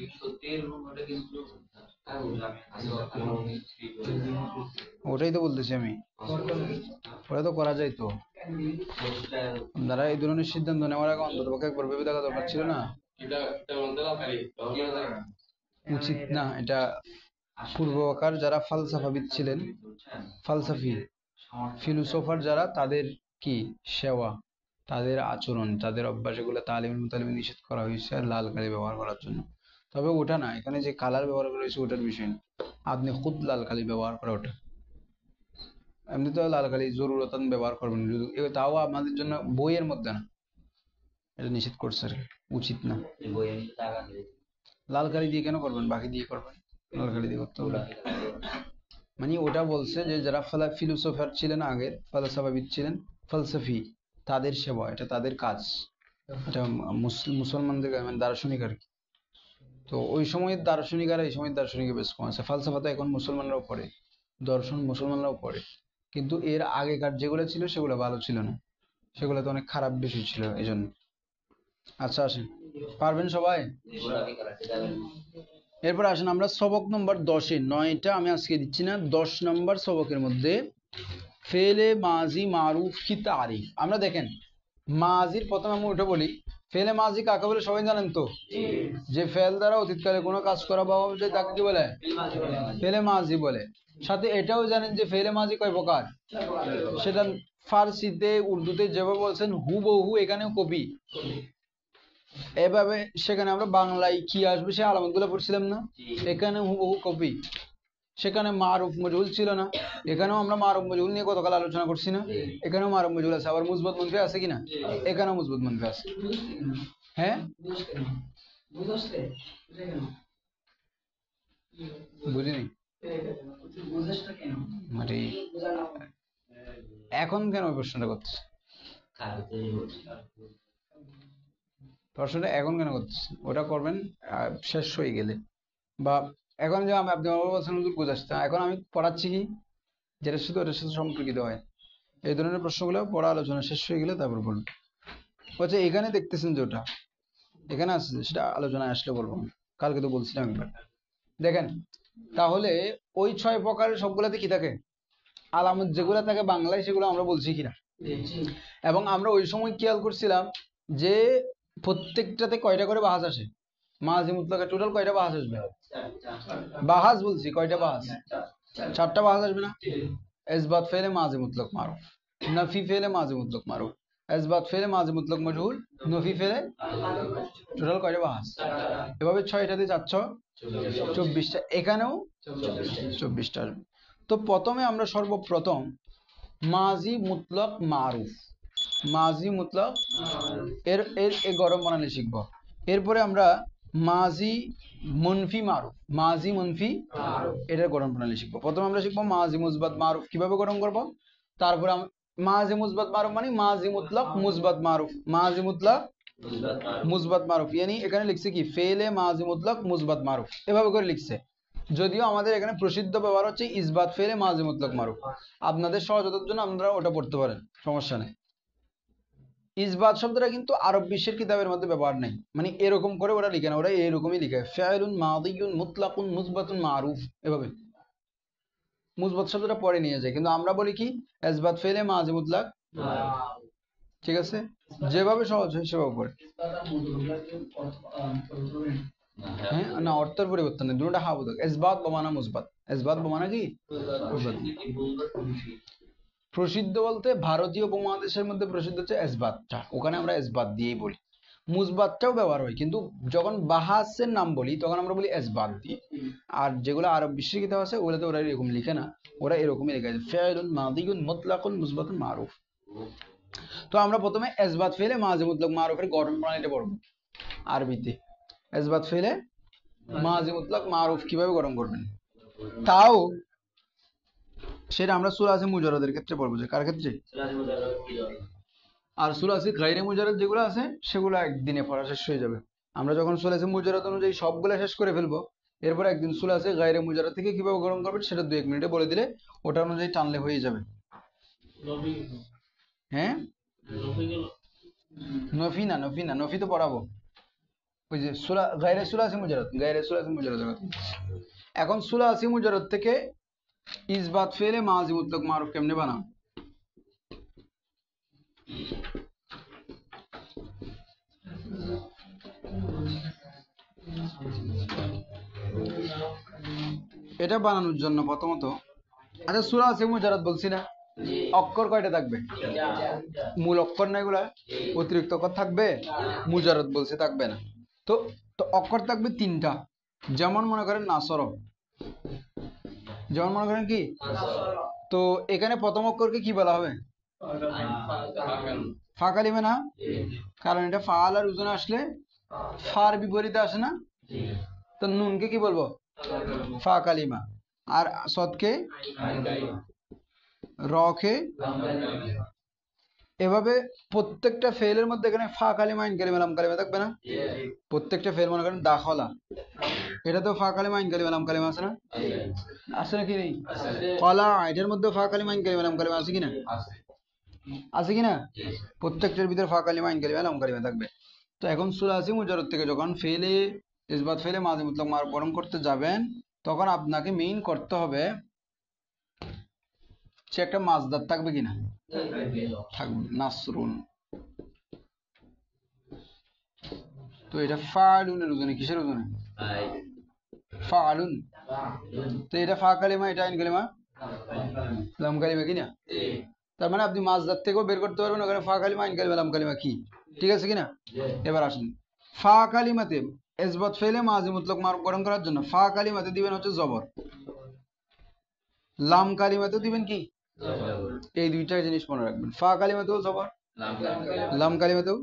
ওটাই তো বলতেছি আমি ওটা তো করা যায় তো আপনারা এই ধরনের সিদ্ধান্ত নেওয়ার আগে অন্ততপক্ষে একবার ভেবে দেখা দরকার ছিল না উচিত না এটা পূর্বকার যারা ফালসাফাবিদ ছিলেন ফালসাফি ফিলোসোফার যারা তাদের কি সেবা তাদের আচরণ তাদের অভ্যাস এগুলো তালিম নিষেধ করা হয়েছে আর লাল কালি ব্যবহার করার জন্য তবে ওটা না এখানে যে কালার ব্যবহার করা হয়েছে ওটার বিষয় না আপনি খুদ লাল কালি ব্যবহার করা ওটা এমনি তো লাল কালি জরুরতান ব্যবহার করবেন তাও আমাদের জন্য বইয়ের মধ্যে না এটা নিষেধ করছে আর উচিত না লাল কালি দিয়ে কেন করবেন বাকি দিয়ে করবেন লাল কালি দিয়ে করতে হবে মানে ওটা বলছে যে যারা ফিলোসোফার ছিলেন আগের ফালসাফাবিদ ছিলেন ফালসাফি তাদের সেবা এটা তাদের কাজ এটা মুসলমানদের মানে দার্শনিক আর কি তো ওই সময়ের দার্শনিক আর এই সময়ের দার্শনিকের বেশ কম আছে ফালসাফা তো এখন মুসলমানরাও পড়ে দর্শন মুসলমানরাও পড়ে কিন্তু এর আগেকার যেগুলো ছিল সেগুলো ভালো ছিল না সেগুলো তো অনেক খারাপ বিষয় ছিল এই জন্য আচ্ছা আসেন পারবেন সবাই এরপর আসেন আমরা সবক নম্বর 10-এ 9টা আমি আজকে দিচ্ছি না 10 নম্বর সবকের মধ্যে ফেলে মাজি মারুফ কি তারিফ আমরা দেখেন মাজির প্রথমে আমি ওটা বলি ফেলে মাজি কাকে বলে সবাই জানেন তো যে ফেল দ্বারা অতীতকালে কোনো কাজ করা বা হবে তাকে কি বলে ফেলে মাজি বলে সাথে এটাও জানেন যে ফেলে মাজি কয় প্রকার সেটা ফার্সিতে উর্দুতে যেভাবে বলছেন হুবহু এখানেও কপি এভাবে সেখানে আমরা বাংলায় কি আসবে সে আলামতগুলো পড়ছিলাম না এখানে হুবহু কপি সেখানে মারুফ মজহুল ছিল না এখানেও আমরা মারুফ মজহুল নিয়ে গতকাল আলোচনা করছি না এখানেও মারুফ মজহুল আছে আবার মুসবত মনফি আছে কিনা এখানেও মুসবত মনফি আছে হ্যাঁ বুঝিনি মানে এখন কেন ওই প্রশ্নটা করতেছে প্রশ্নটা এখন কেন করতেছে ওটা করবেন শেষ হয়ে গেলে বা এখন যে আমি আপনি আমার বলছেন হুজুর বুঝাচ্ছি, এখন আমি পড়াচ্ছি কি যেটা শুধু ওটার সাথে সম্পর্কিত হয়, এই ধরনের প্রশ্নগুলো পড়া আলোচনা শেষ হয়ে গেলে তারপর বলবো। হচ্ছে এখানে দেখতেছেন যে ওটা এখানে আসছে, সেটা আলোচনায় আসলে বলবো আমি। কালকে তো বলছিলাম একবার। দেখেন তাহলে ওই 6 প্রকারের সবগুলাতে কি থাকে, আলামত যেগুলো থাকে বাংলায় সেগুলো আমরা বলছি কিনা। এবং আমরা ওই সময় খেয়াল করছিলাম যে প্রত্যেকটাতে কয়টা করে বাহাজ আসে, মাঝি মুতলাকে টোটাল কয়টা বাহাজ আসবে, বাহাজ বলছি কয়টা বাহাজ, 4টা বাহাজ আসবে না। ইসবাত ফেলে মাঝি মুতলক মারুফ, নফি ফেলে মাঝি মুতলক মারুফ, ইসবাত ফেলে মাঝি মুতলক মজহুল, নফি ফেলে, টোটাল কয়টা বাহাজ, এভাবে 6টাতে 424টা, এখানেও 24টা আসবে। তো প্রথমে আমরা সর্বপ্রথম মাজি মুতলক মারুফ, মাজি মুতলক এর এর এ গরম বানালে শিখবো। এরপরে আমরা মাজি মনফি মারুফ, মাজি মনফি এটার গঠন প্রণালী শিখবো। প্রথমে আমরা শিখবো মাজি মুসবাত মারুফ কিভাবে গঠন করব। তারপরে মাজি মুসবাত মারুফ মানে মাজি মুতলক মুসবাত মারুফ, মাজি মুতলক মুসবাত মারুফ, ইয়ানি এখানে লিখছে কি ফেলে মাজি মুতলক মুসবাত মারুফ, এভাবে করে লিখছে। যদিও আমাদের এখানে প্রসিদ্ধ ব্যবহার হচ্ছে ইসবাত ফেলে মাজি মুতলক মারুফ, আপনাদের সহজতার জন্য আপনারা ওটা পড়তে পারেন, সমস্যা নেই। ইসবাত শব্দটা কিন্তু আরব বিশ্বের কিতাবের মধ্যে ব্যবহার নেই, মানে এরকম করে ওরা লিখে না, ওরা এরকমই লিখে ফাইলুন মাদিয়ুন মুতলাকুন মুসবাতুন মারুফ, এভাবে মুসবাত শব্দটা পরে নিয়ে যায়। কিন্তু আমরা বলি কি ইসবাত ফেলে মাজি মুতলাক, ঠিক আছে, যেভাবে সহজ হয় সেভাবে পড়ে। হ্যাঁ না, অর্থের পরিবর্তন নেই, দুটোটা হাবোধক, ইসবাত বমানা মুসবাত, ইসবাত বমানা কি মুসবাত। প্রসিদ্ধ বলতে ভারতীয় উপমহাদেশের মধ্যে প্রসিদ্ধ হচ্ছে ইসবাতটা, ওখানে আমরা ইসবাত দিয়েই বলি। মুসবাতটাও ব্যবহার হয়, কিন্তু যখন বাহাসের নাম বলি তখন আমরা বলি ইসবাত দিয়ে। আর যেগুলো আরব বিশ্বের কিতাব আছে ওগুলোতে ওরা এরকম লিখে না, ওরা এরকমই লিখে ফাইলুন মাদিয়ুন মুতলাকুন মুসবাতুন মারুফ। তো আমরা প্রথমে ইসবাত ফেলে মাজি মুতলাক মারুফের গঠন প্রণালীটা পড়ব আরবিতে। ইসবাত ফেলে মাজি মুতলাক মারুফ কিভাবে গঠন করবেন, তাও সেটা আমরা সুলাসি মুজাররদের ক্ষেত্রে পড়বো। যে কার ক্ষেত্রে, আর সুলাসি গায়রে মুজাররদ যেগুলো আছে সেগুলো একদিনে পড়া শেষ হয়ে যাবে। আমরা যখন সুলাসি মুজাররদ অনুযায়ী সবগুলো শেষ করে ফেলবো, এরপর একদিন সুলাসি গায়রে মুজাররদ থেকে কিভাবে গ্রহণ করবেন সেটা 2-1 মিনিটে বলে দিলে ওটা অনুযায়ী টানলে হয়ে যাবে। হ্যাঁ নফি না, নফি না, নফি তো পড়াবো, ওই যে গায়রে সুলাসি মুজাররদ, গায়রে সুলাসি মুজাররদ। এখন সুলাসি মুজাররদ থেকে ইসবাত ফেলে মাজি মুতলাক মারুফ কেমনে বানাবো। এটা বানানোর জন্য প্রথমত, আচ্ছা সুলাসি মুজাররদ বলছি না, অক্ষর কয়টা থাকবে, মূল অক্ষর না এগুলা, অতিরিক্ত অক্ষর থাকবে, মুজাররদ বলছে থাকবে না। তো তো অক্ষর থাকবে 3টা, যেমন মনে করেন নাসর, যেমন মনে করেন কি, তো এখানে প্রথম অক্ষরকে কি বলা হবে, ফা কালিমা না, কারণ এটা ফাল আর উজনে আসলে ফার বিপরীতে আসে না। তো নুনকে কি বলবো, ফা কালিমা, আর সদকে, রকে, এভাবে প্রত্যেকটা ফেলের মধ্যে এখানে ফা কালিমা আইন কালিমা লাম কালিমা থাকবে না। প্রত্যেকটা ফেল মনে করেন দাখলা, এটা তো ফা কালিমা আইন কালিমা লাম কালিমা আছে না, আছে নাকি নেই, কলা এটার মধ্যে ফা কালিমা আইন কালিমা লাম কালিমা আছে কিনা, আছে কিনা, প্রত্যেকটার ভিতরে ফা কালিমা আইন কালিমা লাম কালিমা থাকবে। তো এখন সুলাসি মুজাররদ থেকে যখন ফেলে ইসবাত ফেলে মাজি মুতলাক মারুফ গঠন করতে যাবেন, তখন আপনাকে মেইন করতে হবে সে একটা মাজদার থাকবে কিনা, থাকবে, নাসরুন। তো এটা ফালুনের ওজনে, কিসের ওজনে, ফালুন। তো এটা ফা কালিমা, এটা আইন কালিমা লাম কালিমা কিনা, তার মানে আপনি মাজদার থেকেও বের করতে পারবেন ওখানে ফা কালিমা আইন কালিমা লাম কালিমা কি, ঠিক আছে কিনা। এবার আসেন ফা কালিমাতে ইসবাত ফেলে মাজি মুতলাক মারুফ গঠন করার জন্য ফা কালিমাতে দিবেন হচ্ছে জবর, লাম কালিমাতেও দিবেন কি, এই দুইটা জিনিস মনে রাখবেন, ফা কালিমাতেও জবর, লাম কালিমাতেও,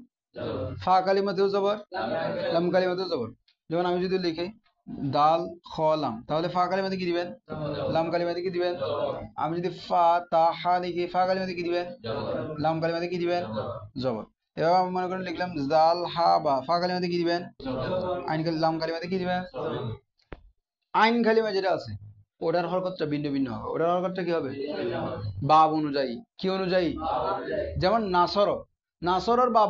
ফা কালিমাতেও জবর, লাম কালিমাতেও জবর। যেমন আমি যদি লিখি দাল খ লাম, তাহলে ফা কালিমাতে কি দিবেন, লাম কালিমাতে কি দিবেন। আমি যদি ফা তা হা লিখি, ফা কালিমাতে কি দিবেন, লাম কালিমাতে কি দিবেন, জবর। এবার আমি মনে করেন লিখলাম জাল হা বা, ফা কালিমাতে কি দিবেন, আইন লাম কালিমাতে কি দিবেন, আইন কালিমা যেটা আছে ওটার হরকতটা ভিন্ন ভিন্ন হবে। ওটার হরকতটা কি হবে? বাব অনুযায়ী। কি অনুযায়ী? যেমন নাসর, নাসরের বাব